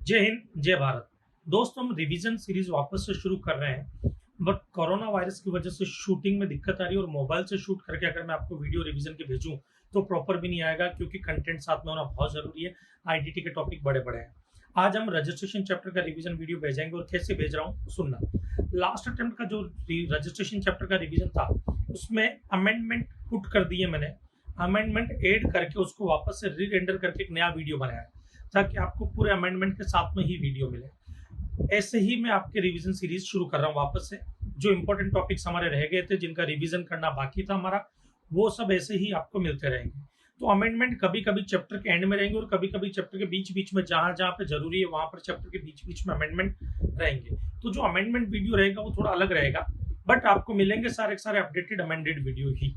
जय हिंद, जय भारत। दोस्तों, हम रिवीजन सीरीज वापस से शुरू कर रहे हैं, बट कोरोना वायरस की वजह से शूटिंग में दिक्कत आ रही है और मोबाइल से शूट करके अगर मैं आपको वीडियो रिवीजन के भेजूं तो प्रॉपर भी नहीं आएगा, क्योंकि कंटेंट साथ में होना बहुत जरूरी है। आईडीटी के टॉपिक बड़े बड़े हैं। आज हम रजिस्ट्रेशन चैप्टर का रिवीजन वीडियो भेजेंगे और कैसे भेज रहा हूँ सुनना। लास्ट अटेम्प्ट का जो रजिस्ट्रेशन चैप्टर का रिवीजन था उसमें अमेंडमेंट पुट कर दिए मैंने। अमेंडमेंट ऐड करके उसको वापस से री रेंडर करके एक नया वीडियो बनाया ताकि आपको पूरे अमेंडमेंट के साथ में ही वीडियो मिले। ऐसे ही मैं आपके रिवीजन सीरीज शुरू कर रहा हूँ वापस से। जो इंपॉर्टेंट टॉपिक्स हमारे रह गए थे, जिनका रिवीजन करना बाकी था हमारा, वो सब ऐसे ही आपको मिलते रहेंगे। तो अमेंडमेंट कभी कभी चैप्टर के एंड में रहेंगे और कभी कभी चैप्टर के बीच बीच में, जहां जहां पे जरूरी है वहां पर चैप्टर के बीच बीच में अमेंडमेंट रहेंगे। तो जो अमेंडमेंट वीडियो रहेगा वो थोड़ा अलग रहेगा, बट आपको मिलेंगे सारे सारे अपडेटेड अमेंडेड वीडियो ही।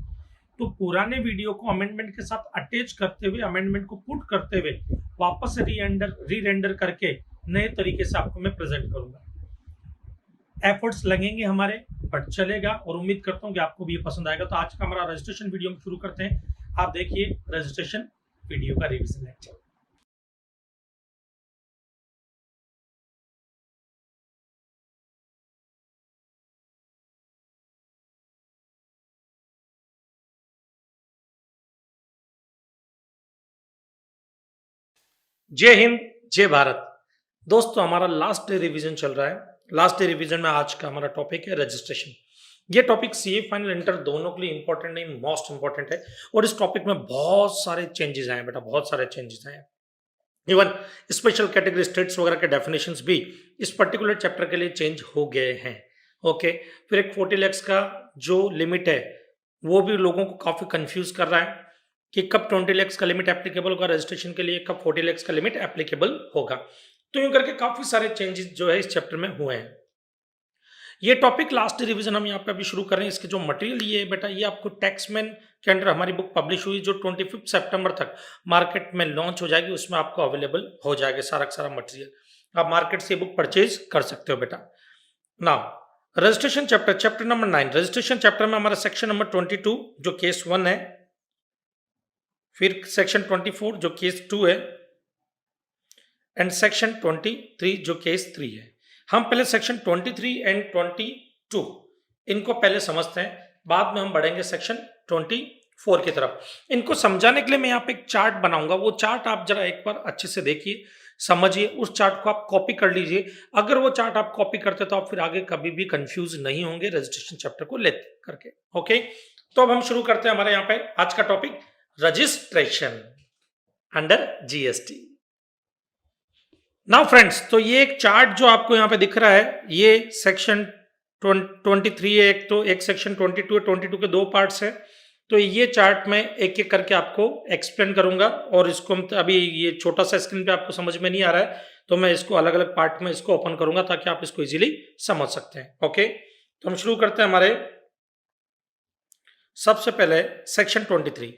तो पुराने वीडियो को अमेंडमेंट के साथ अटैच करते हुए, अमेंडमेंट को पुट करते हुए वापस से री रेंडर करके नए तरीके से आपको मैं प्रेजेंट करूंगा। एफर्ट्स लगेंगे हमारे, बट चलेगा और उम्मीद करता हूं कि आपको भी ये पसंद आएगा। तो आज का हमारा रजिस्ट्रेशन वीडियो हम शुरू करते हैं। आप देखिए रजिस्ट्रेशन वीडियो का रिवीजन लेक्चर। जय हिंद, जय भारत। दोस्तों, हमारा लास्ट डे रिवीजन चल रहा है। लास्ट डे रिवीजन में आज का हमारा टॉपिक है रजिस्ट्रेशन। ये टॉपिक सीए फाइनल इंटर दोनों के लिए इंपॉर्टेंट नहीं, मोस्ट इंपॉर्टेंट है। और इस टॉपिक में बहुत सारे चेंजेस आए बेटा, बहुत सारे चेंजेस आए। इवन स्पेशल कैटेगरी स्टेट्स वगैरह के डेफिनेशंस भी इस पर्टिकुलर चैप्टर के लिए चेंज हो गए हैं। ओके, फिर एक 40 lakhs का जो लिमिट है वो भी लोगों को काफी कंफ्यूज कर रहा है कि कब 20 lakhs का लिमिट एप्लीकेबल होगा रजिस्ट्रेशन के लिए, कब 40 lakhs का लिमिट एप्लीकेबल होगा। तो यूं करके काफी सारे चेंजेस जो है इस चैप्टर में हुए हैं। ये टॉपिक लास्ट रिवीजन हम यहाँ पे अभी शुरू कर रहे हैं। इसके जो मटेरियल ये है बेटा, ये आपको टैक्समैन के अंडर हमारी बुक पब्लिश हुई जो 25 सितंबर तक मार्केट में लॉन्च हो जाएगी। उसमें आपको अवेलेबल हो जाएगा सारा का सारा मटेरियल। आप मार्केट से बुक परचेज कर सकते हो बेटा। Now registration chapter number 9। Registration chapter में हमारा सेक्शन नंबर 22 जो केस 1 है, फिर सेक्शन 24 जो केस 2 है, एंड सेक्शन 23 जो केस 3 है। हम पहले सेक्शन 23 एंड 22 इनको पहले समझते हैं, बाद में हम बढ़ेंगे सेक्शन 24 की तरफ। इनको समझाने के लिए मैं यहाँ पे एक चार्ट बनाऊंगा। वो चार्ट आप जरा एक बार अच्छे से देखिए, समझिए। उस चार्ट को आप कॉपी कर लीजिए। अगर वो चार्ट आप कॉपी करते तो आप फिर आगे कभी भी कंफ्यूज नहीं होंगे रजिस्ट्रेशन चैप्टर को लेते करके। ओके, तो अब हम शुरू करते हैं हमारे यहाँ पे आज का topic, registration under GST. Now friends, तो ये एक चार्ट जो आपको यहाँ पे दिख रहा है, ये सेक्शन 23 है एक, तो एक सेक्शन 22 है। 22 के दो पार्ट्स हैं। तो ये चार्ट में एक एक करके आपको एक्सप्लेन करूंगा, और इसको अभी ये छोटा सा स्क्रीन पे आपको समझ में नहीं आ रहा है, तो मैं इसको अलग अलग पार्ट में इसको ओपन करूंगा ताकि आप इसको इजीली समझ सकते हैं। ओके, तो हम शुरू करते हैं हमारे सबसे पहले सेक्शन 23।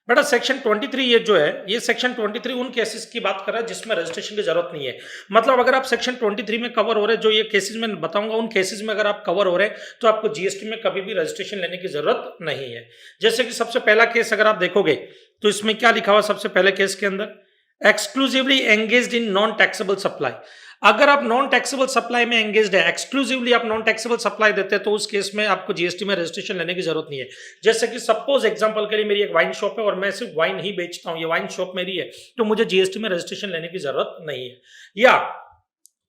बेटा सेक्शन 23 ये जो है, ये सेक्शन 23 उन केसेस की बात कर रहा है जिसमें रजिस्ट्रेशन की जरूरत नहीं है। मतलब अगर आप सेक्शन 23 में कवर हो रहे हैं, जो ये केसेस मैं बताऊंगा, उन केसेस में अगर आप कवर हो रहे हैं तो आपको जीएसटी में कभी भी रजिस्ट्रेशन लेने की जरूरत नहीं है। जैसे कि सबसे पहला केस अगर आप देखोगे तो इसमें क्या लिखा हुआ सबसे पहले केस के अंदर, exclusively engaged in non taxable supply. अगर आप नॉन टैक्सेबल सप्लाई में एंगेज्ड है, एक्सक्लूसिवली आप नॉन टैक्सेबल सप्लाई देते हैं, तो उस केस में आपको जीएसटी में रजिस्ट्रेशन लेने की जरूरत नहीं है। जैसे कि सपोज एग्जांपल के लिए मेरी एक वाइन शॉप है और मैं सिर्फ वाइन ही बेचता हूं, ये वाइन शॉप मेरी है, तो मुझे जीएसटी में रजिस्ट्रेशन लेने की जरूरत नहीं है। या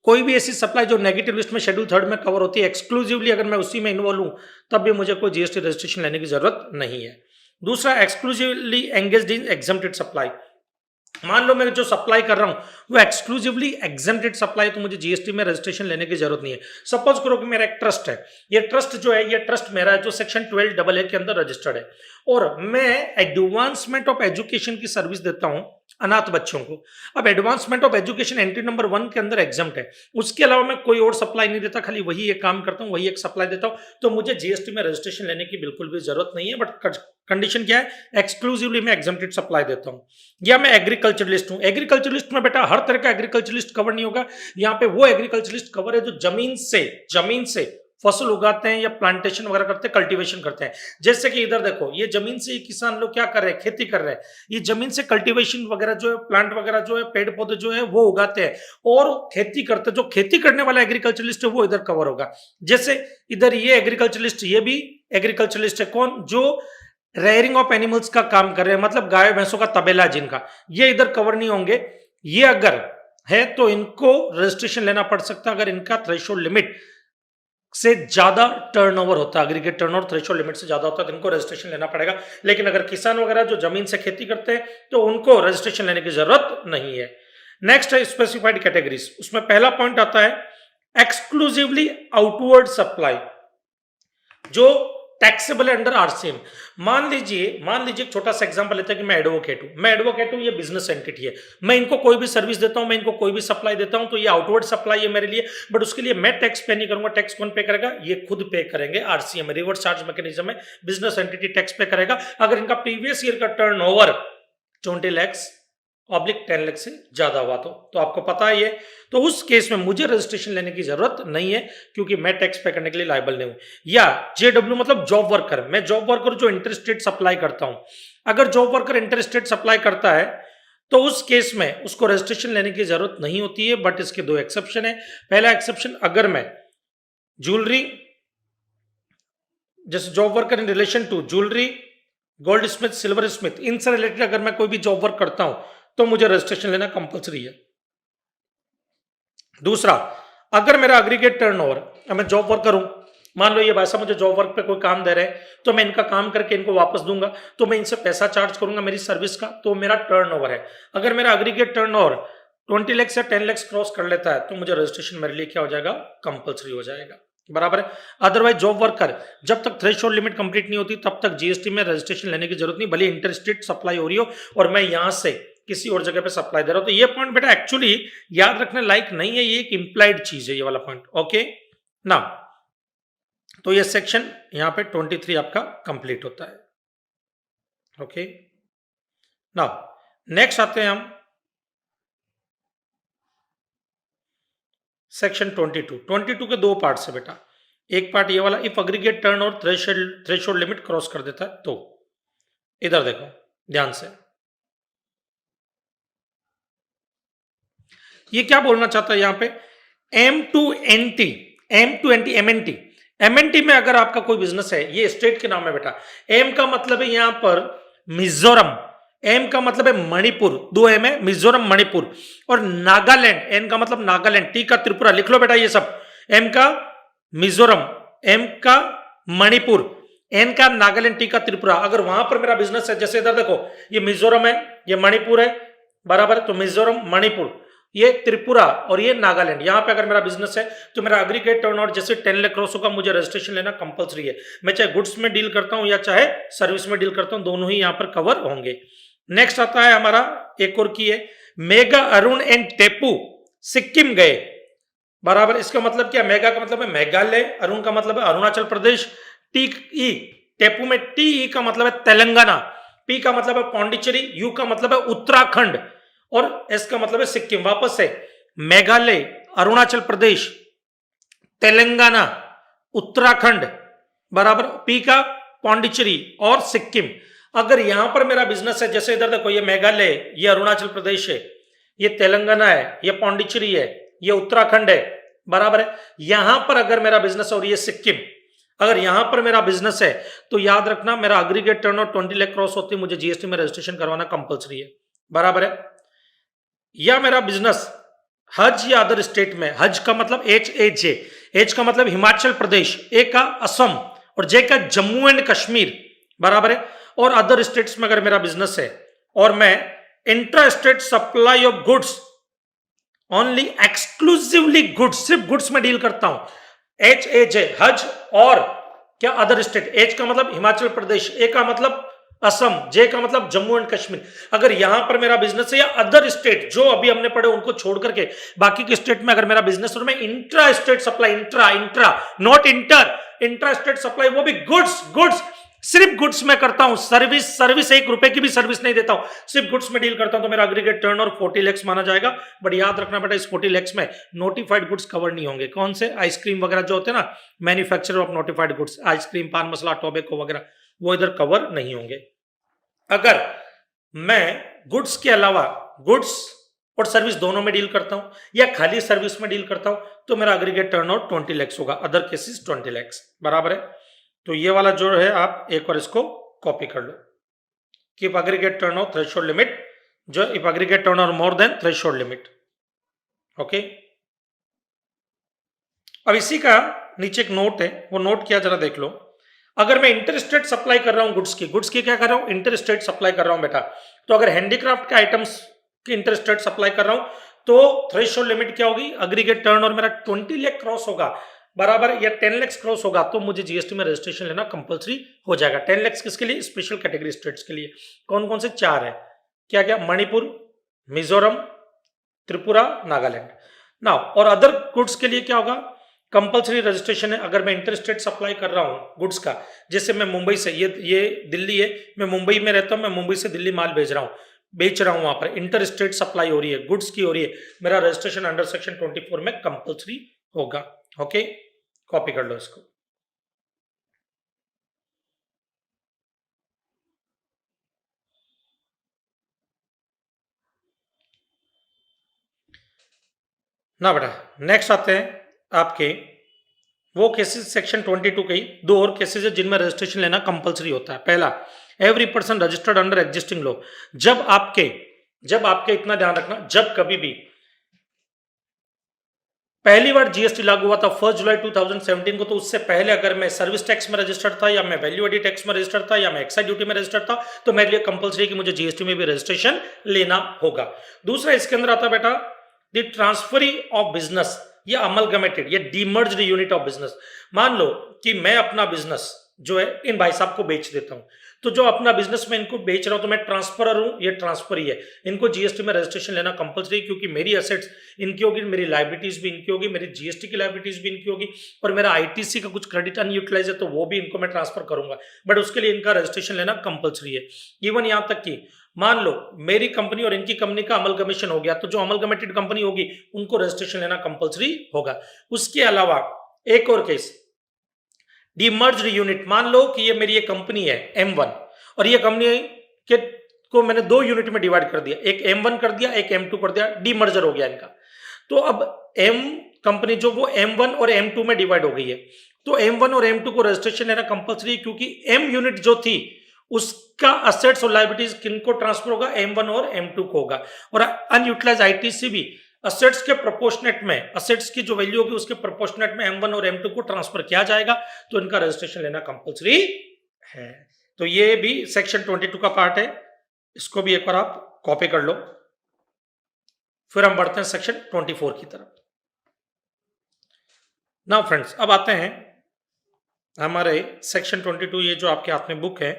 कोई भी ऐसी सप्लाई जो नेगेटिव लिस्ट में शेड्यूल 3 में कवर होती है, एक्सक्लूसिवली अगर मैं उसी में इन्वॉल्व हूं, तब भी मुझे कोई जीएसटी रजिस्ट्रेशन लेने की जरूरत नहीं है। दूसरा, exclusively engaged in exempted supply. मान लो मैं जो सप्लाई कर रहा हूं वो एक्सक्लूसिवली एग्जेम्प्टेड सप्लाई, तो मुझे जीएसटी में रजिस्ट्रेशन लेने की जरूरत नहीं है। सपोज करो कि मेरा एक ट्रस्ट है, ये ट्रस्ट जो है, ये ट्रस्ट मेरा है जो सेक्शन 12AA के अंदर रजिस्टर्ड है, और मैं एडवांसमेंट ऑफ एजुकेशन की सर्विस देता हूं अनाथ बच्चों को। अब advancement of education entry number 1 के अंदर एग्जम्प्ट है, उसके अलावा मैं कोई और सप्लाई नहीं देता, खाली वही एक काम करता हूं, वही एक सप्लाई देता हूं, तो मुझे जीएसटी में रजिस्ट्रेशन लेने की बिल्कुल भी जरूरत नहीं है। बट कंडीशन क्या है, एक्सक्लूसिवली मैं एग्जम्प्टेड सप्लाई देता हूं। या मैं एग्रीकल्चरलिस्ट हूं, एग्रीकल्चरलिस्ट में बेटा हर तरह का एग्रीकल्चरलिस्ट कवर नहीं होगा। यहाँ पे वो एग्रीकल्चरलिस्ट कवर है जो जमीन से फसल उगाते हैं या प्लांटेशन वगैरह करते हैं, कल्टीवेशन करते हैं। जैसे कि इधर देखो, ये जमीन से ये किसान लोग क्या कर रहे हैं, खेती कर रहे हैं। ये जमीन से कल्टीवेशन वगैरह जो है, प्लांट वगैरह जो है, पेड़ पौधे जो है वो उगाते हैं और खेती करते हैं। जो खेती करने वाला एग्रीकल्चरलिस्ट है वो इधर कवर होगा। जैसे इधर ये एग्रीकल्चरलिस्ट, ये भी एग्रीकल्चरलिस्ट है। कौन? जो रेयरिंग ऑफ एनिमल्स का काम कर रहे हैं, मतलब गाय भैंसों का तबेला जिनका, ये इधर कवर नहीं होंगे। ये अगर है तो इनको रजिस्ट्रेशन लेना पड़ सकता है अगर इनका थ्रेशोल्ड लिमिट से ज्यादा टर्नओवर होता है, एग्रीगेट टर्नओवर थ्रेशोल्ड लिमिट से ज्यादा होता है तो इनको रजिस्ट्रेशन लेना पड़ेगा। लेकिन अगर किसान वगैरह जो जमीन से खेती करते हैं तो उनको रजिस्ट्रेशन लेने की जरूरत नहीं है। नेक्स्ट है स्पेसिफाइड कैटेगरीज। उसमें पहला पॉइंट आता है एक्सक्लूसिवली आउटवर्ड सप्लाई, जो टैक्सेबल है अंडर आरसीएम। मान लीजिए एक छोटा सा एग्जांपल लेते हैं कि मैं एडवोकेट हूं, ये बिजनेस एंटिटी है, मैं इनको कोई भी सर्विस देता हूं, मैं इनको कोई भी सप्लाई देता हूं, तो ये आउटवर्ड सप्लाई है मेरे लिए। बट उसके लिए मैं टैक्स पे नहीं करूंगा। टैक्स कौन पे करेगा? ये खुद पे करेंगे। आरसीएम रिवर्स चार्ज मैकेनिज्म है, बिजनेस एंटिटी टैक्स पे करेगा अगर इनका प्रीवियस ईयर का टर्नओवर 20 लाख ऑब्लिक 10 लाख से ज्यादा हुआ तो आपको पता है ये। तो उस केस में मुझे रजिस्ट्रेशन लेने की जरूरत नहीं है क्योंकि मैं टैक्स पे करने के लिए लायबल नहीं हूं। या जेडब्ल्यू मतलब जॉब वर्कर, मैं जॉब वर्कर जो इंटरस्टेट सप्लाई करता हूं, अगर जॉब वर्कर इंटरस्टेट सप्लाई करता है तो उस केस में उसको रजिस्ट्रेशन लेने की जरूरत नहीं होती है। बट इसके दो एक्सेप्शन है। पहला एक्सेप्शन, अगर मैं ज्वेलरी, जैसे job worker in relation to jewellery, gold smith, silver smith, इनसे रिलेटेड अगर मैं कोई भी जॉब वर्क करता हूं तो मुझे रजिस्ट्रेशन लेना कंपलसरी है। दूसरा, अगर मेरा एग्रीगेट टर्नओवर, मैं जॉब वर्कर हूं, मान लो ये भाई साहब मुझे जॉब वर्क पे कोई काम दे रहे हैं तो मैं इनका काम करके इनको वापस दूंगा, तो मैं इनसे पैसा चार्ज करूंगा मेरी सर्विस का, तो मेरा टर्नओवर है। अगर मेरा एग्रीगेट टर्नओवर 20 लाख से 10 लाख क्रॉस कर लेता है तो मुझे रजिस्ट्रेशन मेरे लिए क्या हो जाएगा? कंपलसरी हो जाएगा। बराबर है। अदरवाइज जॉब वर्कर जब तक थ्रेशोल्ड लिमिट कंप्लीट नहीं होती तब तक जीएसटी में रजिस्ट्रेशन लेने की जरूरत नहीं, भले इंटरस्टेट सप्लाई हो रही हो और मैं यहां से किसी और जगह पे सप्लाई दे रहा हूं। तो ये पॉइंट बेटा एक्चुअली याद रखने लायक नहीं है, ये एक इंप्लाइड चीज है ये वाला पॉइंट। ओके ना, तो ये सेक्शन यहां पे 23 आपका कंप्लीट होता है। ओके ना, नेक्स्ट आते हैं हम सेक्शन 22 के दो पार्ट है बेटा। एक पार्ट ये वाला, इफ एग्रीगेट टर्न और थ्रेशोल्ड लिमिट क्रॉस कर देता है तो। इधर देखो ध्यान से, ये क्या बोलना चाहता है यहां पे? M2NT, एमएनटी में अगर आपका कोई बिजनेस है, ये स्टेट के नाम है बेटा। एम का मतलब है यहां पर मिजोरम, एम का मतलब है मणिपुर, 2 एम है, मिजोरम मणिपुर, और नागालैंड, एन का मतलब नागालैंड, टी का त्रिपुरा, लिख लो बेटा ये सब। एम का मिजोरम, एम का मणिपुर, एन का नागालैंड, टी का त्रिपुरा। अगर वहां पर मेरा बिजनेस है, जैसे इधर देखो ये मिजोरम है, ये मणिपुर है, बराबर है, तो मिजोरम, मणिपुर, ये त्रिपुरा और ये नागालैंड, यहां पे अगर मेरा बिजनेस है तो मेरा एग्रीगेट टर्नओवर जैसे 10 लाख क्रॉस होगा, मुझे रजिस्ट्रेशन लेना कंपलसरी है। मैं चाहे गुड्स में डील करता हूं या चाहे सर्विस में डील करता हूं, दोनों ही यहां पर कवर होंगे। नेक्स्ट आता है हमारा एक और की है, मेगा अरुण एंड टेपू सिक्किम गए, बराबर। इसका मतलब क्या? मेगा का मतलब है मेघालय, अरुण का मतलब है अरुणाचल प्रदेश, टी ई टेपू में टी ई का मतलब है तेलंगाना, पी का मतलब है पौंडीचेरी, यू का मतलब है उत्तराखंड और एस का मतलब है सिक्किम। वापस से मेघालय, अरुणाचल प्रदेश, तेलंगाना, उत्तराखंड, बराबर, पी का पौंडीचेरी और सिक्किम। अगर यहां पर मेरा बिजनेस है, जैसे इधर देखो ये मेघालय, ये अरुणाचल प्रदेश है, ये तेलंगाना है, ये पौंडीचेरी है, ये उत्तराखंड है, बराबर है। यहां पर अगर मेरा बिजनेस है और ये सिक्किम, अगर यहां पर मेरा बिजनेस है तो याद रखना मेरा एग्रीगेट टर्नओवर 20 लाख क्रॉस होती है, मुझे जीएसटी में रजिस्ट्रेशन करवाना कंपलसरी है, बराबर है। या मेरा बिजनेस हज या अदर स्टेट में, हज का मतलब HAJ, एच का मतलब हिमाचल प्रदेश, ए का असम और जे का जम्मू एंड कश्मीर, बराबर है। और अदर स्टेट्स में अगर मेरा बिजनेस है और मैं intra state supply of goods, only exclusively goods, सिर्फ गुड्स में डील करता हूं, HAJ हज, और क्या अदर स्टेट, एच का मतलब हिमाचल प्रदेश, ए का मतलब असम, जे का मतलब जम्मू एंड कश्मीर। अगर यहां पर मेरा बिजनेस है या अदर स्टेट जो अभी हमने पढ़े उनको छोड़ करके बाकी के स्टेट में अगर मेरा बिजनेस और मैं intra state supply, intra not inter, intra state supply, वो भी गुड्स सिर्फ गुड्स में करता हूं, सर्विस 1 रुपए की भी सर्विस नहीं देता हूं, सिर्फ गुड्स में डील करता हूं, तो मेरा एग्रीगेट टर्नओवर 40 lakhs माना जाएगा। बट याद रखना बेटा, इस 40 lakhs में नोटिफाइड गुड्स कवर नहीं होंगे। कौन से? आइसक्रीम वगैरह जो होते हैं ना, manufacturer of notified goods, ice cream, पान मसाला, टोबैको वगैरह, वो इधर कवर नहीं होंगे। अगर मैं गुड्स के अलावा गुड्स और सर्विस दोनों में डील करता हूं या खाली सर्विस में डील करता हूं, तो मेरा एग्रीगेट टर्नओवर 20 lakhs होगा, अदर केसेस 20 lakhs। बराबर है? तो ये वाला जो है आप एक बार इसको कॉपी कर लो। Keep aggregate turnover threshold limit, जो if aggregate turnover more than threshold limit. Okay, अब इसी का नीचे एक नोट है, वो नोट क्या जरा देख लो। अगर मैं इंटरस्टेट सप्लाई कर रहा हूं गुड्स की क्या कर रहा हूं? इंटरस्टेट सप्लाई कर रहा हूं बेटा। तो अगर हैंडीक्राफ्ट के आइटम्स की इंटरस्टेट सप्लाई कर रहा हूं, तो थ्रेशोल्ड लिमिट क्या होगी? एग्रीगेट टर्नओवर मेरा 20 लाख क्रॉस होगा, बराबर, या 10 lakhs क्रॉस होगा, तो मुझे जीएसटी में रजिस्ट्रेशन लेना कंपलसरी हो जाएगा। 10 lakhs किसके लिए? स्पेशल कैटेगरी स्टेट्स के लिए। कौन कौन से? 4 है। क्या क्या? मणिपुर, मिजोरम, त्रिपुरा, नागालैंड। नाउ, और अदर गुड्स के लिए क्या होगा? कंपलसरी रजिस्ट्रेशन है। अगर मैं इंटरस्टेट सप्लाई कर रहा हूं गुड्स का, जैसे मैं मुंबई से, ये दिल्ली है, मैं मुंबई में रहता हूं, मैं मुंबई से दिल्ली माल बेच रहा हूं, वहां पर इंटरस्टेट सप्लाई हो रही है, गुड्स की हो रही है, मेरा रजिस्ट्रेशन अंडर सेक्शन 24 में कंपलसरी होगा। ओके, कॉपी कर लो इसको। ना बेटा, नेक्स्ट आते हैं आपके वो केसेस, सेक्शन 22 के ही 2 और केसेस है जिनमें रजिस्ट्रेशन लेना कंपलसरी होता है। पहला, every person registered under existing law. जब आपके इतना ध्यान रखना, जब कभी भी पहली बार जीएसटी लागू हुआ था 1 जुलाई 2017 को, तो उससे पहले अगर मैं सर्विस टैक्स में रजिस्टर्ड था, या मैं वैल्यू एडिड टैक्स में रजिस्टर्ड था, या मैं एक्साइज ड्यूटी में रजिस्टर्ड था, तो मेरे लिए कंपलसरी कि मुझे जीएसटी में भी रजिस्ट्रेशन लेना होगा। दूसरा इसके अंदर आता बेटा द ट्रांसफरी ऑफ बिजनेस, या अमलगमेटेड या डीमर्ज्ड यूनिट ऑफ बिजनेस। मान लो कि मैं अपना बिजनेस जो है इन भाई साहब को बेच देता हूं, तो जो अपना बिजनेस में इनको बेच रहा हूं, तो मैं ट्रांसफरर हूं, ये ट्रांसफर ही है, इनको जीएसटी में रजिस्ट्रेशन लेना कंपलसरी, क्योंकि मेरी एसेट्स इनकी होगी, मेरी लायबिलिटीज भी इनकी होगी, मेरी जीएसटी की लायबिलिटीज भी इनकी होगी, और मेरा आईटीसी का कुछ क्रेडिट अनयूटिलाइज है, तो वो भी इनको मैं ट्रांसफर करूंगा, बट उसके लिए इनका रजिस्ट्रेशन लेना कंपलसरी है। इवन यहां तक कि मान लो मेरी कंपनी और इनकी कंपनी का अमलगमेशन हो गया, तो जो अमलगमेटेड कंपनी होगी उनको रजिस्ट्रेशन लेना कंपलसरी होगा। उसके अलावा एक और केस, डीमर्ज्ड यूनिट। मान लो कि ये मेरी एक कंपनी है M1, और ये कंपनी के को मैंने 2 यूनिट में डिवाइड कर दिया, एक M1 कर दिया, एक M2 कर दिया, डीमर्जर हो गया इनका। तो अब M कंपनी जो वो M1 और M2 में डिवाइड हो गई है, तो M1 और M2 को रजिस्ट्रेशन लेना कंपलसरी, क्योंकि M यूनिट जो थी उसका असेट्स और लायबिलिटीज किनको ट्रांसफर होगा? M1 और M2 को होगा। और अनयूटिलाइज आईटीसी भी असेट्स के प्रोपोर्शनेट में, असेट्स की जो वैल्यू होगी उसके प्रोपोर्शनेट में M1 और M2 को ट्रांसफर किया जाएगा, तो इनका रजिस्ट्रेशन लेना कंपलसरी है। तो ये भी सेक्शन 22 का पार्ट है, इसको भी एक बार आप कॉपी कर लो। फिर हम बढ़ते हैं सेक्शन 24 की तरफ। नाउ फ्रेंड्स, अब आते हैं हमारे सेक्शन 22, ये जो आपके हाथ में बुक है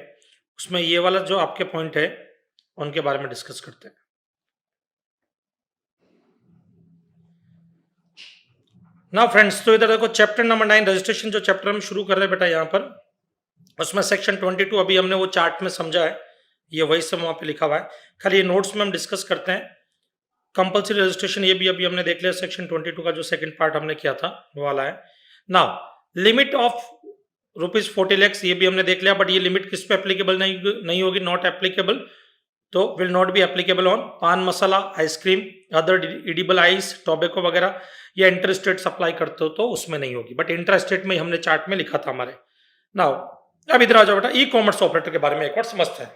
उसमें ये वाला जो आपके पॉइंट है उनके बारे में डिस्कस करते हैं। ना फ्रेंड्स, तो इधर देखो चैप्टर नंबर 9 रजिस्ट्रेशन, जो चैप्टर हम शुरू कर रहे हैं बेटा यहाँ पर, उसमें सेक्शन 22 अभी हमने वो चार्ट में समझा है, ये वही सब वहाँ पे लिखा हुआ है, खाली ये नोट्स में हम डिस्कस करते हैं। कंपलसरी रजिस्ट्रेशन ये भी अभी हमने देख लिया, सेक्शन 22 का जो सेकंड पार्ट हमने किया था वो वाला है। नाउ लिमिट ऑफ ₹40 lakhs, ये भी हमने देख लिया, बट ये लिमिट किस पे एप्लीकेबल नहीं होगी? नॉट एप्लीकेबल, तो will not be applicable on pan masala, ice cream, other edible ice, tobacco वगैरह, या इंटर स्टेट सप्लाई करते हो तो उसमें नहीं होगी, बट इंटर स्टेट में हमने चार्ट में लिखा था हमारे। नाउ अब इधर आ जाओ बेटा, ई कॉमर्स ऑपरेटर के बारे में एक और समझते हैं।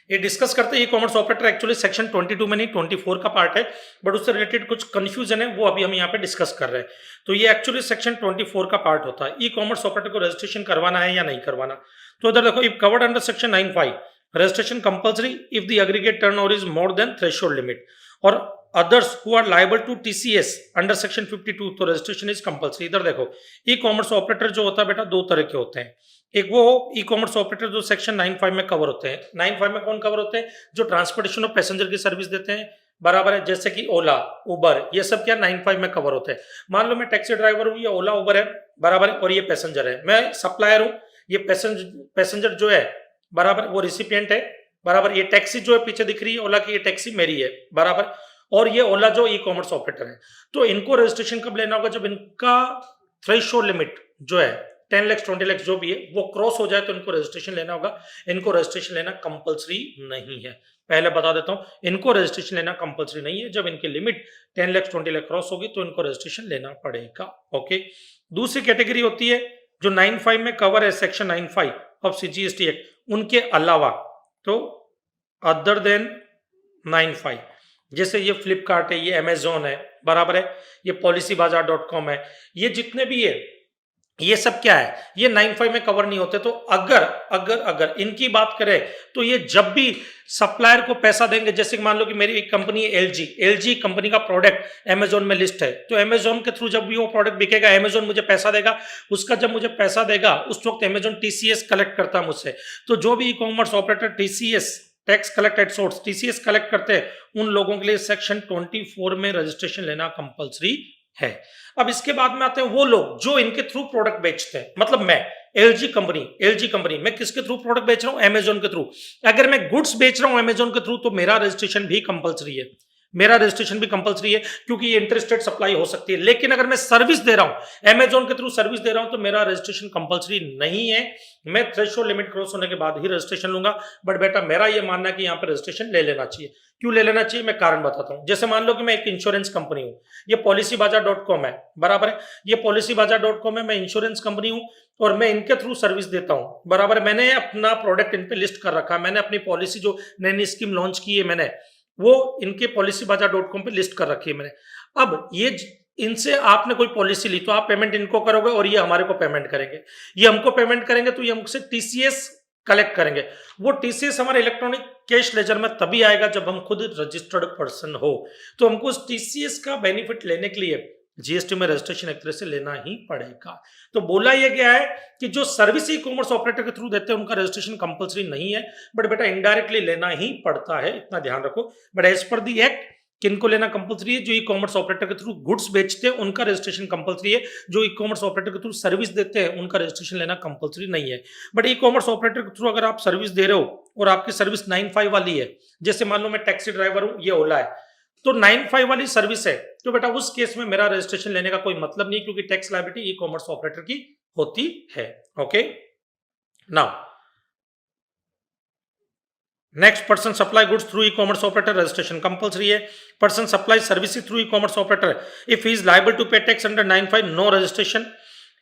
ये डिस्कस करते हैं ई कॉमर्स ऑपरेटर, एक्चुअली सेक्शन 22 में नहीं 24 का पार्ट है, बट उससे रिलेटेड कुछ कंफ्यूजन है, वो अभी हम यहाँ पे डिस्कस कर रहे हैं। तो ये एक्चुअली सेक्शन 24 का पार्ट होता है, ई कॉमर्स ऑपरेटर को रजिस्ट्रेशन करवाना है या नहीं करवाना। तो इधर देखो, if covered under section 9(5) registration compulsory if the aggregate turnover is more than threshold limit, और others who are liable to TCS under section 52, तो रजिस्ट्रेशन इज कंपल्सरी। इधर देखो, ई कॉमर्स ऑपरेटर जो होता है बेटा 2 तरह के होते हैं। एक वो ई कॉमर्स ऑपरेटर जो सेक्शन 9(5) में कवर होते हैं। 9(5) में कौन कवर होते हैं? जो ट्रांसपोर्टेशन ऑफ पैसेंजर की सर्विस देते हैं, बराबर है, जैसे कि ओला, उबर, ये सब क्या 9(5) में कवर होते हैं। मान लो मैं टैक्सी ड्राइवर हूँ या ओला उबर है, बराबर है, और ये पैसेंजर है, मैं सप्लायर हूँ ये पैसेंजर जो है बराबर वो रिसिपिएंट है बराबर, ये टैक्सी जो है पीछे दिख रही है ओला की, ये टैक्सी मेरी है बराबर, और ये ओला जो ई कॉमर्स ऑपरेटर है। तो इनको रजिस्ट्रेशन कब लेना होगा, जब इनका थ्रेशोल्ड लिमिट जो है 10 लाख 20 लाख जो भी है वो क्रॉस हो जाए तो इनको रजिस्ट्रेशन लेना होगा। इनको रजिस्ट्रेशन लेना कंपलसरी नहीं है, पहले बता देता हूं, इनको रजिस्ट्रेशन लेना कंपलसरी नहीं है। जब इनकी लिमिट 10 लाख 20 लाख क्रॉस होगी तो इनको रजिस्ट्रेशन लेना पड़ेगा। ओके, दूसरी कैटेगरी होती है जो 95 में कवर है, सेक्शन 95 ऑफ सीजीएसटी एक्ट, उनके अलावा, तो अदर देन 95, जैसे ये फ्लिपकार्ट है, ये अमेजोन है बराबर है, ये policybazaar.com है, ये जितने भी है ये सब क्या है, ये 95 में कवर नहीं होते। तो अगर इनकी बात करें तो ये जब भी सप्लायर को पैसा देंगे, जैसे मान लो कि मेरी एक कंपनी है एलजी कंपनी का प्रोडक्ट अमेजोन में लिस्ट है, तो अमेजोन के थ्रू जब भी वो प्रोडक्ट बिकेगा अमेजोन मुझे पैसा देगा, उसका जब मुझे पैसा देगा उस वक्त अमेजोन टीसीएस कलेक्ट करता है मुझसे। तो जो भी ई commerce operator TCS tax collect at source TCS collect करते हैं उन लोगों के लिए सेक्शन 24 में रजिस्ट्रेशन लेना कंपलसरी है। अब इसके बाद में आते हैं वो लोग जो इनके थ्रू प्रोडक्ट बेचते हैं, मतलब मैं एलजी कंपनी मैं किसके थ्रू प्रोडक्ट बेच रहा हूं, अमेजोन के थ्रू। अगर मैं गुड्स बेच रहा हूं अमेजोन के थ्रू तो मेरा रजिस्ट्रेशन भी कंपलसरी है, क्योंकि ये इंटरेस्टेड सप्लाई हो सकती है। लेकिन अगर मैं सर्विस दे रहा हूं अमेजोन के थ्रू सर्विस दे रहा हूं तो मेरा रजिस्ट्रेशन कंपलसरी नहीं है, मैं थ्रेशोल्ड लिमिट क्रॉस होने के बाद ही रजिस्ट्रेशन लूंगा। बट बेटा मेरा ये मानना है कि यहां पर रजिस्ट्रेशन ले लेना चाहिए। क्यों ले लेना चाहिए, मैं कारण बताता हूं। जैसे मान लो कि मैं एक इंश्योरेंस कंपनी हूं, ये policybazaar.com है बराबर है, ये policybazaar.com है, मैं इंश्योरेंस कंपनी हूं और मैं इनके थ्रू सर्विस देता हूं बराबर है। मैंने अपना प्रोडक्ट इन पे लिस्ट कर रखा है, मैंने अपनी पॉलिसी जो नई स्कीम लॉन्च की है मैंने वो इनके policybazaar.com पे लिस्ट कर रखी है मैंने। अब ये इनसे आपने कोई पॉलिसी ली तो आप पेमेंट इनको करोगे और ये हमारे को पेमेंट करेंगे, ये हमको पेमेंट करेंगे तो ये हमसे टीसीएस कलेक्ट करेंगे। वो टीसीएस हमारे इलेक्ट्रॉनिक कैश लेजर में तभी आएगा जब हम खुद रजिस्टर्ड पर्सन हो। तो हमको उस टीसीएस का बेनिफिट लेने के लिए जीएसटी में रजिस्ट्रेशन एक तरह से लेना ही पड़ेगा। तो बोला यह गया है कि जो सर्विस ई कॉमर्स ऑपरेटर के थ्रू देते हैं उनका रजिस्ट्रेशन कंपलसरी नहीं है, बट बेटा इनडायरेक्टली लेना ही पड़ता है, इतना ध्यान रखो। But as per the act किनको लेना कंपलसरी है, जो ई कॉमर्स ऑपरेटर के थ्रू गुड्स बेचते हैं उनका रजिस्ट्रेशन कंपलसरी है, जो ई कॉमर्स ऑपरेटर के थ्रू सर्विस देते हैं उनका रजिस्ट्रेशन लेना कंपलसरी नहीं है। बट ई कॉमर्स ऑपरेटर के थ्रू अगर आप सर्विस दे रहे हो और आपकी सर्विस 95 वाली है, जैसे मान लो मैं टैक्सी ड्राइवर हूं, ये ओला है, तो 95 वाली सर्विस है, तो बेटा उस केस में मेरा रजिस्ट्रेशन लेने का कोई मतलब नहीं, क्योंकि tax liability e commerce operator की होती है। Okay, now next, person supply goods through e commerce operator registration compulsory है। Person supply services through e commerce operator, if he is liable to pay tax under 95 no registration,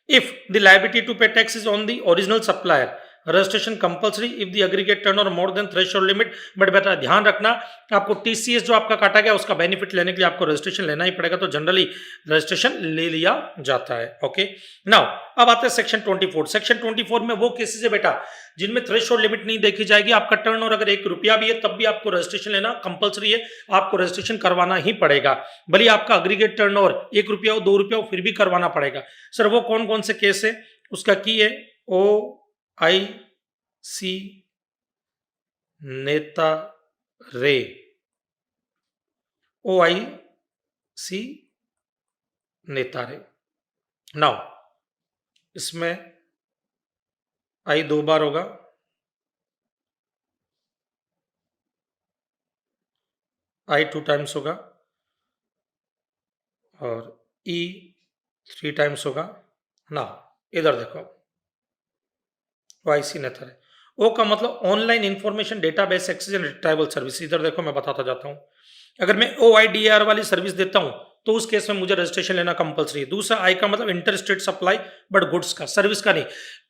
if the liability to pay tax is on the original supplier registration compulsory, if the aggregate turnover more than threshold limit. But बेटा ध्यान रखना, आपको TCS जो आपका काटा गया उसका benefit लेने के लिए आपको रजिस्ट्रेशन लेना ही पड़ेगा, तो जनरली रजिस्ट्रेशन ले लिया जाता है। ओके, नाउ अब आते हैं सेक्शन 24। सेक्शन 24 में वो केसेस है बेटा जिनमें थ्रेशोल्ड लिमिट नहीं देखी जाएगी, आपका टर्नओवर अगर 1 रुपया भी है तब भी आपको रजिस्ट्रेशन लेना कंपलसरी है, आपको रजिस्ट्रेशन करवाना ही पड़ेगा, भले आपका एग्रीगेट टर्नओवर 1 रुपया हो 2 रुपया हो फिर भी करवाना पड़ेगा। सर वो कौन कौन से केस है, उसका की है OIC नेता रे, OIC नेता रे। नाउ इसमें आई 2 बार होगा, आई 2 टाइम्स होगा और E 3 टाइम्स होगा। नाउ इधर देखो, OIC नेता रे, ओ का मतलब online information database access and retrieval service. इधर देखो मैं बताता जाता हूं, अगर मैं OIDR वाली सर्विस देता हूं तो उस केस में मुझे रजिस्ट्रेशन लेना कंपलसरी है। दूसरा आई का मतलब इंटरस्टेट सप्लाई, बट गुड्स का, सर्विस का नहीं।